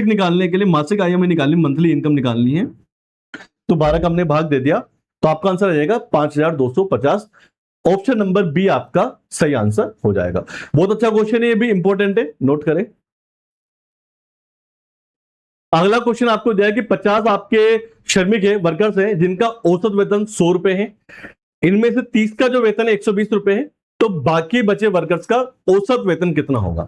S1: निकालने के लिए मासिक आय हमें निकालनी, मंथली इनकम निकालनी है, तो 12 का हमने भाग दे दिया, तो आपका आंसर आ जाएगा 5,250। ऑप्शन नंबर बी आपका सही आंसर हो जाएगा। बहुत अच्छा क्वेश्चन है, ये भी इंपॉर्टेंट है, नोट करें। अगला क्वेश्चन आपको दिया है कि 50 आपके श्रमिक है, वर्कर्स हैं, जिनका औसत वेतन 100 रुपए है, इनमें से 30 का जो वेतन है 120 रुपए है, तो बाकी बचे वर्कर्स का औसत वेतन कितना होगा।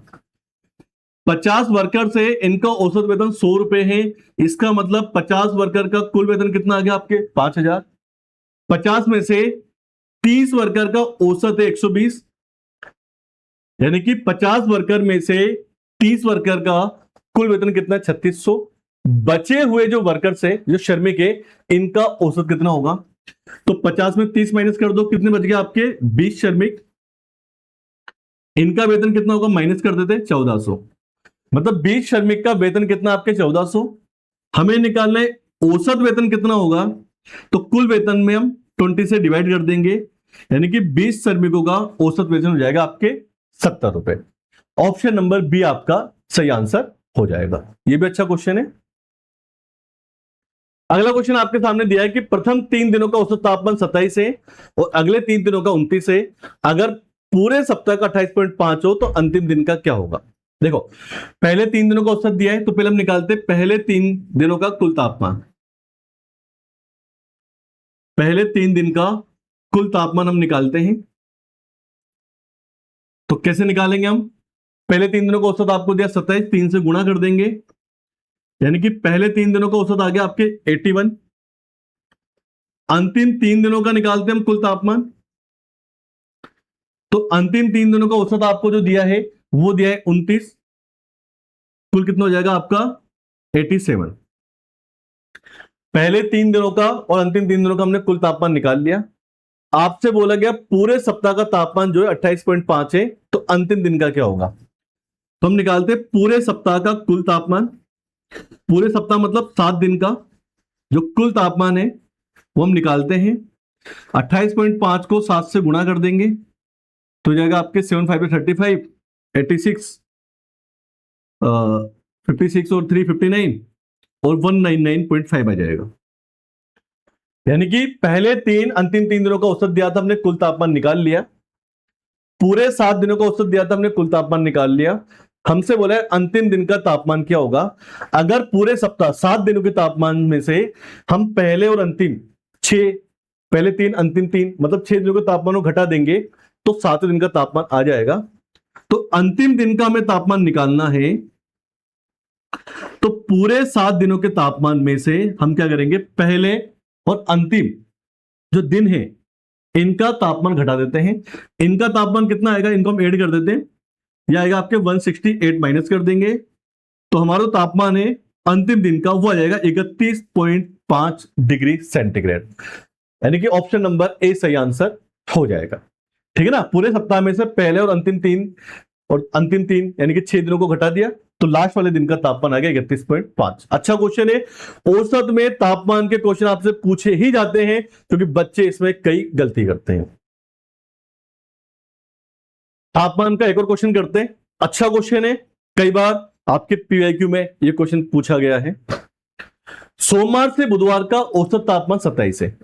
S1: 50 वर्कर्स है, इनका औसत वेतन 100 रुपए है, इसका मतलब 50 वर्कर का कुल वेतन कितना आ गया आपके 5,000। 50 में से 30 वर्कर का औसत है 120, यानी कि 50 वर्कर में से 30 वर्कर का कुल वेतन कितना है 3,600। बचे हुए जो वर्कर्स है, जो श्रमिक है, इनका औसत कितना होगा, तो 50 में 30 माइनस कर दो, कितने बच गए आपके 20 श्रमिक, इनका वेतन कितना होगा माइनस कर देते 1,400, मतलब 20 श्रमिक का वेतन कितना आपके 1,400। हमें निकालना है औसत वेतन कितना होगा, तो कुल वेतन में हम 20 से डिवाइड कर देंगे, यानी कि 20 श्रमिकों का औसत वेतन हो जाएगा आपके 70 रुपए। ऑप्शन नंबर बी आपका सही आंसर हो जाएगा। यह भी अच्छा क्वेश्चन है। अगला क्वेश्चन आपके सामने दिया है कि प्रथम 3 दिनों का औसत तापमान 27 है और अगले 3 दिनों का 29 है, अगर पूरे सप्ताह का 28.5 हो तो अंतिम दिन का क्या होगा। देखो पहले 3 दिनों का औसत दिया है, तो पहले हम निकालते हैं पहले 3 दिनों का कुल तापमान। पहले 3 दिन का कुल तापमान हम निकालते हैं, तो कैसे निकालेंगे हम, पहले 3 दिनों का औसत आपको दिया 27, 3 से गुणा कर देंगे, यानी कि पहले 3 दिनों का औसत आ गया आपके 81। अंतिम 3 दिनों का निकालते हैं हम कुल तापमान, तो अंतिम 3 दिनों का औसत आपको जो दिया है वो दिया है 29, कुल कितना हो जाएगा आपका 87। पहले 3 दिनों का और अंतिम 3 दिनों का हमने कुल तापमान निकाल लिया। आपसे बोला गया पूरे सप्ताह का तापमान जो है 28.5 है, तो अंतिम दिन का क्या होगा, तो हम निकालते हैं पूरे सप्ताह का कुल तापमान। पूरे सप्ताह मतलब 7 दिन का जो कुल तापमान है वो हम निकालते हैं, 28.5 को 7 से गुणा कर देंगे, तो हो जाएगा आपके 7 5 35, 86, 56 और 3 59 और 199.5 आ जाएगा। यानी कि पहले 3 अंतिम 3 दिनों का औसत दिया था हमने, कुल तापमान निकाल लिया। पूरे 7 दिनों का औसत दिया था हमने, कुल तापमान निकाल लिया। हमसे बोला है अंतिम दिन का तापमान क्या होगा। अगर पूरे सप्ताह 7 दिनों के तापमान में से हम पहले और अंतिम 6, पहले 3 अंतिम 3 मतलब 6 दिनों के तापमान को घटा देंगे तो 7वें दिन का तापमान आ जाएगा। तो अंतिम दिन का हमें तापमान निकालना है, तो पूरे 7 दिनों के तापमान में से हम क्या करेंगे, पहले और अंतिम जो दिन है इनका तापमान घटा देते हैं। इनका तापमान कितना आएगा, इनको हम ऐड कर देते हैं, यह आएगा आपके 168 माइनस कर देंगे, तो हमारा तापमान है अंतिम दिन का वो आ जाएगा 31.5 डिग्री सेंटीग्रेड, यानी कि ऑप्शन नंबर ए सही आंसर हो जाएगा। ठीक है ना, पूरे सप्ताह में से पहले और अंतिम 3 यानी कि 6 दिनों को घटा दिया, तो लास्ट वाले दिन का तापमान आ गया 31.5। अच्छा क्वेश्चन है। औसत में तापमान के क्वेश्चन आपसे पूछे ही जाते हैं क्योंकि बच्चे इसमें कई गलती करते हैं। तापमान का एक और क्वेश्चन करते हैं, अच्छा क्वेश्चन है, कई बार आपके पीवाईक्यू में यह क्वेश्चन पूछा गया है। सोमवार से बुधवार का औसत तापमान 27 है,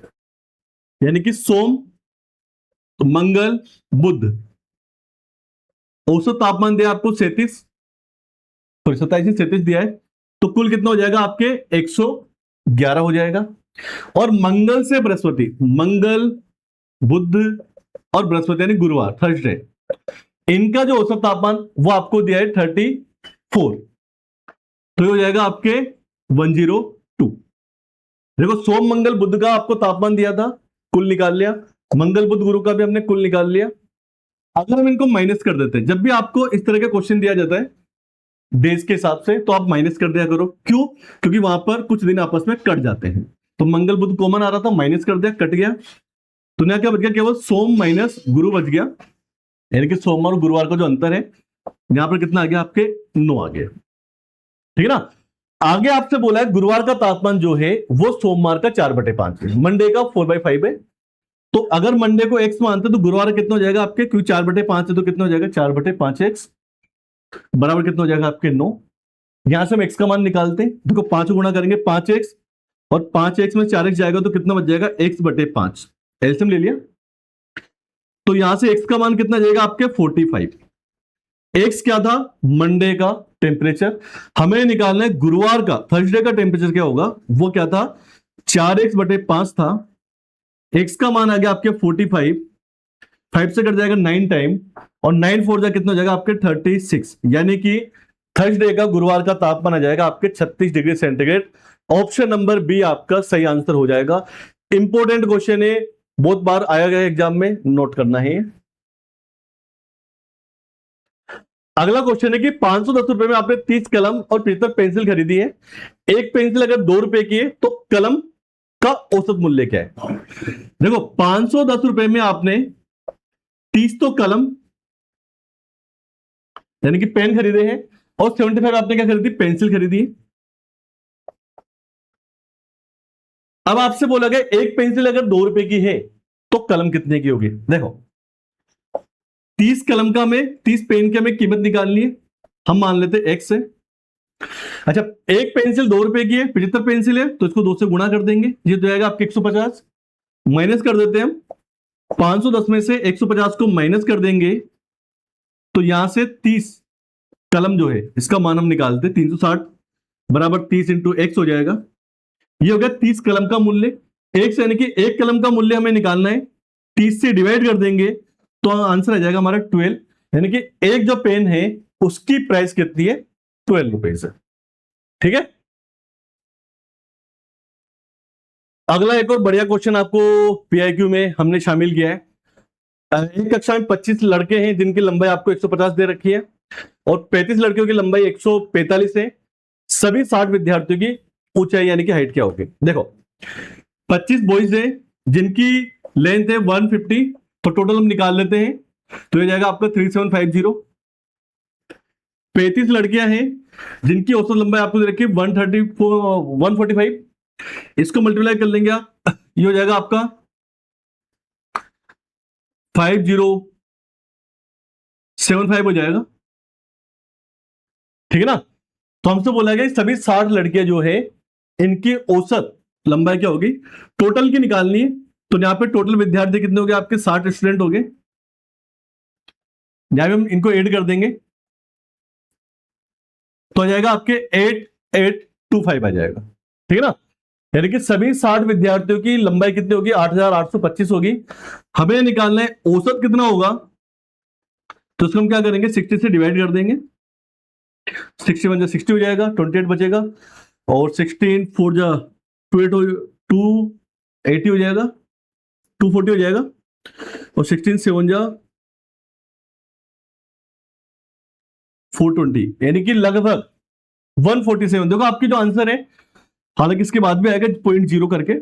S1: यानी कि सोम मंगल बुध औसत तापमान दिया आपको 27 दिया है, तो कुल कितना हो जाएगा आपके 111 हो जाएगा। और मंगल से बृहस्पति, मंगल बुध और बृहस्पति यानी गुरुवार थर्सडे, इनका जो औसत तापमान वो आपको दिया है 34, तो ये हो जाएगा आपके 102। देखो सोम मंगल बुध का आपको तापमान दिया था, कुल निकाल लिया, मंगल बुध गुरु का भी हमने कुल निकाल लिया। अगर हम इनको माइनस कर देते हैं, जब भी आपको इस तरह का क्वेश्चन दिया जाता है डेज के हिसाब से, तो आप माइनस कर दिया करो। क्यों? क्योंकि वहां पर कुछ दिन आपस में कट जाते हैं। तो मंगल बुध कॉमन आ रहा था, माइनस कर दिया, कट गया, तो यहाँ क्या बच गया? केवल सोम माइनस गुरु बच गया, यानी कि सोमवार और गुरुवार का जो अंतर है यहां पर कितना आ गया? आपके 9 आ गया। ठीक है ना? आगे आपसे बोला है गुरुवार का तापमान जो है वो सोमवार का 4/5 है, मंडे का 4/5 है। तो अगर मंडे को x मानते तो गुरुवार कितना हो जाएगा आपके? क्योंकि 4/5 है तो कितना हो जाएगा? 4/5x बराबर कितना हो जाएगा आपके? 9। यहां से हम x का मान निकालते हैं, देखो 5 गुणा करेंगे 5x, और 5x में 4x जाएगा तो कितना बच जाएगा? x/5। एलसीएम ले लिया, तो यहां से x का मान कितना जाएगा आपके? 45। x क्या था? मंडे का टेम्परेचर। हमें निकालना है गुरुवार का, थर्सडे का टेम्परेचर क्या होगा? वो क्या था? 4x/5 था। x का मान आ गया आपके 45, 5 से कट जाएगा 9 टाइम, और 9 4 जा कितना हो जाएगा आपके? 36। यानी कि थर्सडे का, गुरुवार का तापमान आ जाएगा आपके 36 degree centigrade. Option number B आपका सही आंसर हो जाएगा। इंपॉर्टेंट क्वेश्चन है, बहुत बार आया गया एग्जाम में, नोट करना है। अगला क्वेश्चन है कि 510 रुपए में आपने 30 कलम और 75 पेंसिल खरीदी है। एक पेंसिल अगर 2 रुपए की है तो कलम का औसत मूल्य क्या है? देखो 510 रुपए में आपने 30 तो कलम यानी कि पेन खरीदे हैं, और 75 आपने क्या खरीदी? पेंसिल खरीदी है। अब आपसे बोला गया एक पेंसिल अगर 2 रुपए की है तो कलम कितने की होगी? देखो 30 कलम का हमें, 30 पेन की हमें कीमत निकालनी है, हम मान लेते x है। अच्छा, एक पेंसिल 2 रुपए की है, 75 पेंसिल है, तो इसको 2 से गुणा कर देंगे, ये तो जाएगा आपके 150। माइनस कर देते हैं हम, 510 में से 150 को माइनस कर देंगे, तो यहां से 30 कलम जो है इसका मान हम निकालते, 360 बराबर 30 इंटू एक्स हो जाएगा। ये हो गया 30 कलम का मूल्य। एक्स यानी कि एक कलम का मूल्य हमें निकालना है, 30 से डिवाइड कर देंगे तो आंसर आ जाएगा हमारा 12। यानी कि एक जो पेन है उसकी प्राइस कितनी है? 12 रुपीज है। ठीक है, अगला एक और बढ़िया क्वेश्चन आपको पीआईक्यू में हमने शामिल किया है। एक कक्षा में 25 लड़के हैं जिनकी लंबाई आपको 150 दे रखी है, और 35 लड़कियों की लंबाई 145 है। सभी 60 विद्यार्थियों की ऊंचाई यानी कि हाइट क्या होगी? देखो 25 बॉयज हैं जिनकी लेंथ है 150, तो टोटल हम निकाल लेते हैं, तो ये जाएगा आपका 3750। 35 लड़कियां हैं जिनकी औसत लंबाई आपको दे रखी है 145, इसको मल्टीप्लाई कर लेंगे आप, ये हो जाएगा आपका 5075 हो जाएगा। ठीक है ना? तो हमसे बोला गया सभी 60 लड़कियां जो है इनकी औसत लंबाई क्या होगी? टोटल की निकालनी है, तो यहां पे टोटल विद्यार्थी कितने हो गए आपके? 60 स्टूडेंट हो गए। यहां पे हम इनको ऐड कर देंगे तो आ जाएगा आपके 8825 आ जाएगा। ठीक है ना? यानी कि सभी 60 विद्यार्थियों की लंबाई कितनी होगी? 8825 होगी। हमें निकालना है औसत कितना होगा, तो उसको हम क्या करेंगे? 60 से डिवाइड कर देंगे, 61 जा 60 हो जाएगा, 28 बचेगा, और 16 4 जा 280 हो जाएगा, 240 हो जाएगा, और 16 7 जा 420, यानी कि लगभग 147। देखो आपकी जो आंसर है, हालांकि इसके बाद भी आएगा 0.0 करके,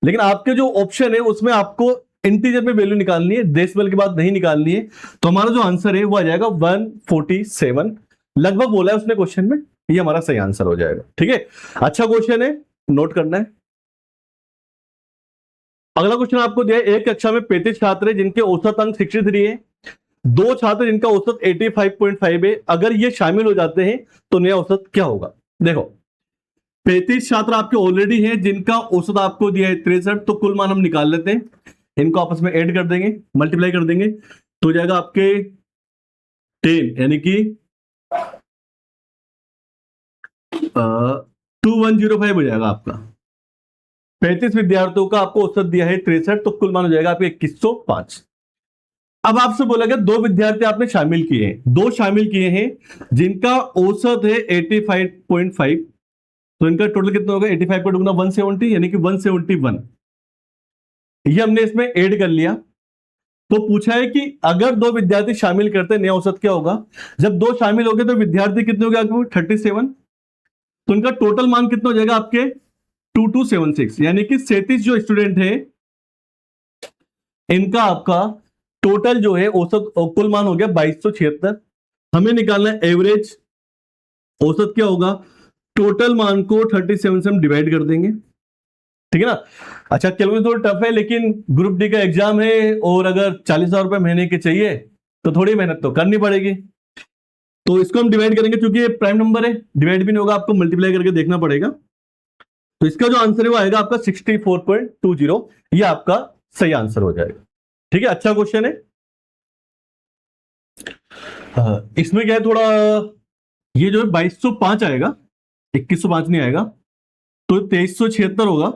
S1: लेकिन आपके जो ऑप्शन है उसमें आपको इंटीजर में वैल्यू निकालनी है, डेसिमल के बाद नहीं निकालनी है। तो हमारा जो आंसर है वो आ जाएगा 147, लगभग बोला है उसने क्वेश्चन में, ये हमारा सही आंसर हो जाएगा। ठीक है, अच्छा क्वेश्चन है, नोट करना है। अगला क्वेश्चन आपको दिया है, एक कक्षा में 35 छात्र है जिनके औसत अंक 63 है, 2 छात्र जिनका औसत 85.5 है। अगर ये शामिल हो जाते हैं तो नया औसत क्या होगा? देखो 35 छात्र आपके ऑलरेडी हैं जिनका औसत आपको दिया है 63, तो कुल मान हम निकाल लेते हैं, इनको आपस में ऐड कर देंगे, मल्टीप्लाई कर देंगे, तो हो जाएगा आपके 10, यानी कि 2105 हो जाएगा आपका। 35 विद्यार्थियों का आपको औसत दिया है 63, तो कुल मान हो जाएगा आपके 2105। अब आपसे बोला गया दो विद्यार्थी आपने शामिल किए हैं, दो शामिल किए हैं जिनका औसत है 85.5, तो इनका टोटल कितना होगा 85 का दुगना 170 यानी कि 171। ये हमने इसमें ऐड कर लिया। तो पूछा है कि अगर दो विद्यार्थी शामिल करते हैं नया औसत क्या होगा। जब दो शामिल हो गए तो विद्यार्थी कितने हो गए आपको 37, तो इनका टोटल मान कितना हो जाएगा आपके 2276, यानी कि 37 जो स्टूडेंट है इनका आपका टोटल जो है औसत कुल मान हो गया 2276। हमें निकालना है एवरेज, औसत क्या होगा, टोटल मान को 37 से हम डिवाइड कर देंगे, ठीक है ना। अच्छा कैलकुलेशन थोड़ा टफ है, लेकिन ग्रुप डी का एग्जाम है और अगर 40,000 रुपए महीने के चाहिए तो थोड़ी मेहनत तो करनी पड़ेगी। तो इसको हम डिवाइड करेंगे, क्योंकि ये प्राइम नंबर है, डिवाइड भी नहीं होगा, आपको मल्टीप्लाई करके देखना पड़ेगा। तो इसका जो आंसर है वो आएगा आपका 64.20, ये आपका सही आंसर हो जाएगा। ठीक है, अच्छा क्वेश्चन है। इसमें क्या है थोड़ा, ये जो है 2205 आएगा, 2105 नहीं आएगा, तो 2376 होगा।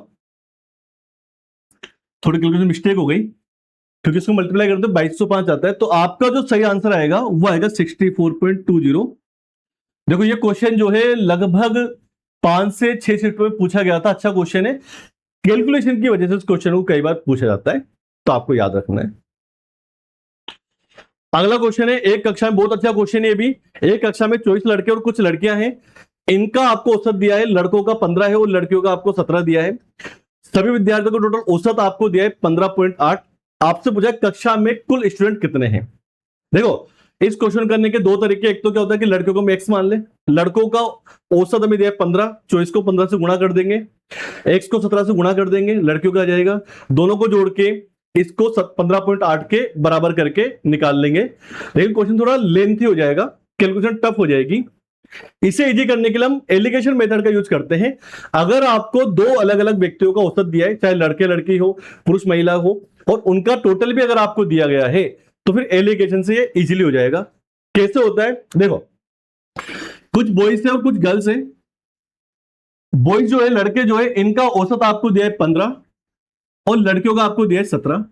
S1: थोड़ी कैलकुलेशन मिस्टेक हो गई, क्योंकि इसको मल्टीप्लाई करते 2205 आता है, तो आपका जो सही आंसर आएगा वो आएगा 64.20। देखो ये क्वेश्चन जो है लगभग 5 से 6 शिफ्ट में पूछा गया था, अच्छा क्वेश्चन है। कैलकुलेशन की वजह से इस क्वेश्चन को कई बार पूछा जाता है, तो आपको याद रखना है। अगला क्वेश्चन है, एक कक्षा में, बहुत अच्छा क्वेश्चन है ये भी। एक कक्षा में 24 लड़के और कुछ लड़कियां हैं, इनका आपको औसत दिया है, लड़कों का 15 है और लड़कियों का आपको 17 दिया है। सभी विद्यार्थियों को टोटल औसत आपको दिया है 15.8। आपसे पूछा कक्षा में कुल स्टूडेंट कितने हैं। देखो इस क्वेश्चन करने के दो तरीके, एक तो क्या होता है कि लड़कियों को हम एक्स मान ले, लड़कों का औसत हमें दिया है 15, 24 को 15 से गुणा कर देंगे, एक्स को 17 से गुणा कर देंगे, लड़कियों का आ जाएगा, दोनों को जोड़ के इसको 15.8 के बराबर करके निकाल लेंगे। लेकिन क्वेश्चन थोड़ा लेंथी हो जाएगा, कैलकुलेशन टफ हो जाएगी। इसे इजी करने के लिए हम एलिगेशन मेथड का यूज करते हैं। अगर आपको दो अलग अलग व्यक्तियों का औसत दिया है, चाहे लड़के लड़की हो, पुरुष महिला हो, और उनका टोटल भी अगर आपको दिया गया है, तो फिर एलिगेशन से ये इजीली हो जाएगा। कैसे होता है देखो, कुछ बॉयज है और कुछ गर्ल्स है। बॉयज जो है, लड़के जो है, इनका औसत आपको दिया है 15 और लड़कियों का आपको दिया है 17,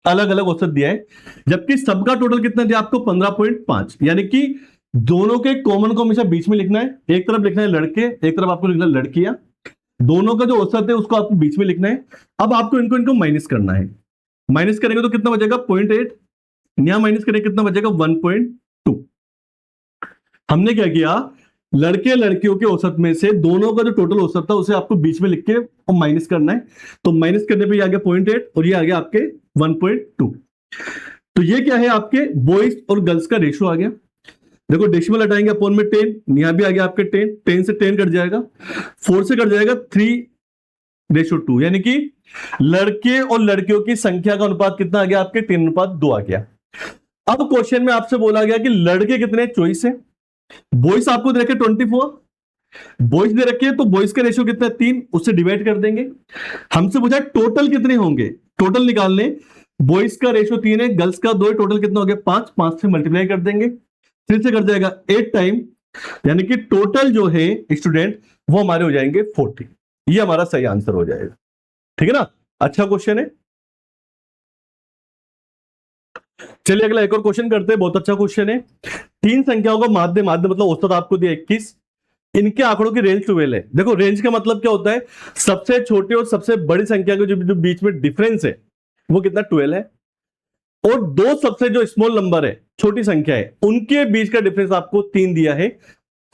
S1: अलग अलग औसत दिया है। जबकि सबका टोटल कितना दिया आपको 15.5, यानी कि दोनों के कॉमन को हमेशा बीच में लिखना है। एक तरफ लिखना है लड़के, एक तरफ आपको लिखना है लड़कियां, दोनों का जो औसत है उसको आपको बीच में लिखना है। अब आपको इनको माइनस करना है, माइनस करेंगे तो कितना बचेगा 0.8, यहां माइनस करेंगे कितना बचेगा 1.2। हमने क्या किया, लड़के लड़कियों के औसत में से दोनों का जो टोटल औसत था उसे आपको बीच में लिख के और माइनस करना है। तो माइनस करने पे ये आ गया 0.8 और ये आ गया आपके 1.2। तो ये क्या है, आपके बॉयज और गर्ल्स का रेशियो आ गया। देखो डेसिमल हटाएंगे अपॉन में 10, यहां भी आ गया आपके 10, 10 से 10 कट जाएगा, 4 से कट जाएगा 3:2, यानी कि लड़के और लड़कियों की संख्या का अनुपात कितना आ गया आपके 3:2 आ गया। अब क्वेश्चन में आपसे बोला गया कि लड़के कितने 24 है, बॉयज आपको दे रखे 24, बॉयज दे रखे तो बॉयज का रेशियो कितना है 3, उससे डिवाइड कर देंगे। हमसे पूछा टोटल कितने होंगे, टोटल निकालने, बॉयज का रेशियो 3 है, गर्ल्स का 2 है, टोटल कितना हो गया 5, 5 से मल्टीप्लाई कर देंगे, 3 से कर जाएगा 8 टाइम, यानी कि टोटल जो है स्टूडेंट वो हमारे हो जाएंगे 40। ये हमारा सही आंसर हो जाएगा, ठीक है ना। अच्छा क्वेश्चन है। चलिए अगला एक और क्वेश्चन करते हैं, बहुत अच्छा क्वेश्चन है। तीन संख्याओं का माध्य, माध्य मतलब औसत आपको दिया 21, इनके आंकड़ों की रेंज 12 है। देखो रेंज का मतलब क्या होता है, सबसे छोटी और सबसे बड़ी संख्या के जो बीच में डिफरेंस है वो कितना 12 है, और दो सबसे जो स्मॉल नंबर है, छोटी संख्या है, उनके बीच का डिफरेंस आपको 3 दिया है।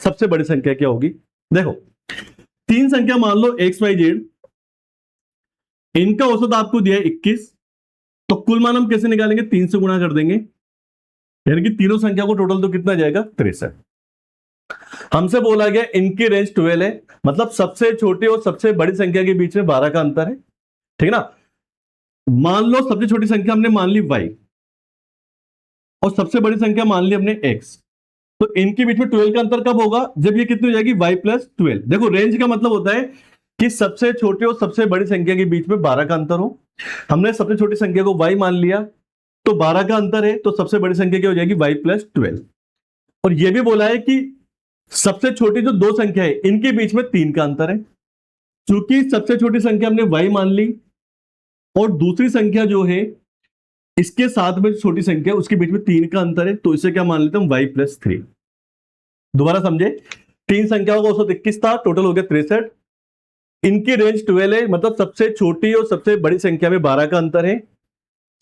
S1: सबसे बड़ी संख्या क्या होगी, देखो तीन संख्या मान लो XYZ, इनका औसत आपको दिया है 21, तो कुल मान हम कैसे निकालेंगे, 3 से गुणा कर देंगे, यानी कि तीनों संख्या को टोटल तो कितना जाएगा 63। हमसे बोला गया इनकी रेंज 12 है, मतलब सबसे छोटी और सबसे बड़ी संख्या के बीच में 12 का अंतर है, ठीक है ना। मान लो सबसे छोटी संख्या हमने मान ली y और सबसे बड़ी संख्या मान ली हमने x, तो इनके बीच में 12 का अंतर कब होगा, जब ये कितनी हो जाएगी y+12। देखो रेंज का मतलब होता है कि सबसे छोटी और सबसे बड़ी संख्या के बीच में 12 का अंतर हो। हमने सबसे छोटी संख्या को y मान लिया, तो 12 का अंतर है, तो सबसे बड़ी संख्या क्या हो जाएगी y+12। और यह भी बोला है कि सबसे छोटी जो दो संख्या है इनके बीच में 3 का अंतर है। क्योंकि सबसे छोटी संख्या हमने y मान ली और दूसरी संख्या जो है इसके साथ में छोटी संख्या उसके बीच में 3 का अंतर है, तो इसे क्या मान लेते हैं हम y+3। दोबारा समझे, 3 संख्याओं का औसत 21 था, टोटल हो गया 63। इनकी रेंज 12 है, मतलब सबसे छोटी और सबसे बड़ी संख्या में 12 का अंतर है।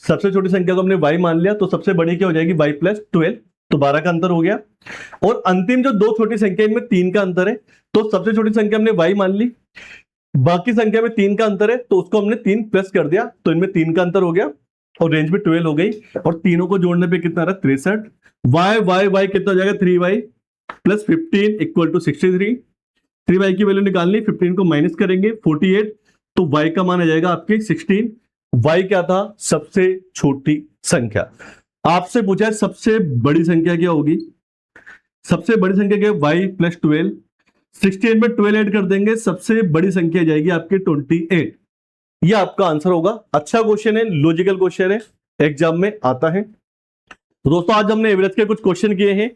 S1: सबसे छोटी संख्या को हमने y मान लिया, तो सबसे बड़ी क्या हो जाएगी y+12, तो 12 का अंतर हो गया। और अंतिम जो दो छोटी संख्या इनमें 3 का अंतर है, तो सबसे छोटी संख्या हमने y मान ली, बाकी संख्या में 3 का अंतर है, तो उसको हमने 3 प्लस कर दिया, तो इनमें 3 का अंतर हो गया और रेंज भी 12 हो गई। और तीनों को जोड़ने पे कितना रहा 63। y कितना हो जाएगा 3y plus 15 equal to 63। 3y की वैल्यू निकालनी, 15 को माइनस करेंगे 48, तो y का मान आ जाएगा आपके 16। y क्या था, सबसे छोटी संख्या। आपसे पूछा है सबसे बड़ी संख्या क्या होगी, सबसे बड़ी संख्या क्या है y+12। 68 में 12 ऐड कर देंगे, सबसे बड़ी संख्या जाएगी आपकी 28। ये आपका आंसर होगा। अच्छा क्वेश्चन है, लॉजिकल क्वेश्चन है, एग्जाम में आता है। तो दोस्तों आज हमने एवरेज के कुछ क्वेश्चन किए हैं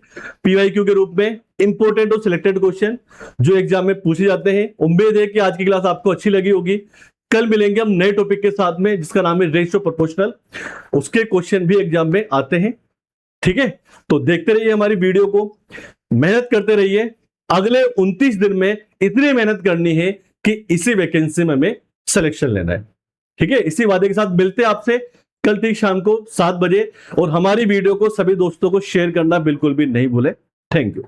S1: पीवाईक्यू के रूप में, इंपोर्टेंट और सिलेक्टेड क्वेश्चन जो एग्जाम में पूछे जाते हैं। उम्मीद है कि आज की क्लास आपको अच्छी लगी होगी। कल मिलेंगे हम नए टॉपिक के साथ में जिसका नाम है रेशियो प्रोपोर्शनल, उसके क्वेश्चन भी एग्जाम में आते हैं। ठीक है, तो देखते रहिए हमारी वीडियो को, मेहनत करते रहिए। अगले 29 दिन में इतनी मेहनत करनी है कि इसी वैकेंसी में हमें सिलेक्शन लेना है। ठीक है, इसी वादे के साथ मिलते हैं आपसे कल ठीक शाम को 7 बजे। और हमारी वीडियो को सभी दोस्तों को शेयर करना बिल्कुल भी नहीं भूले। Thank you.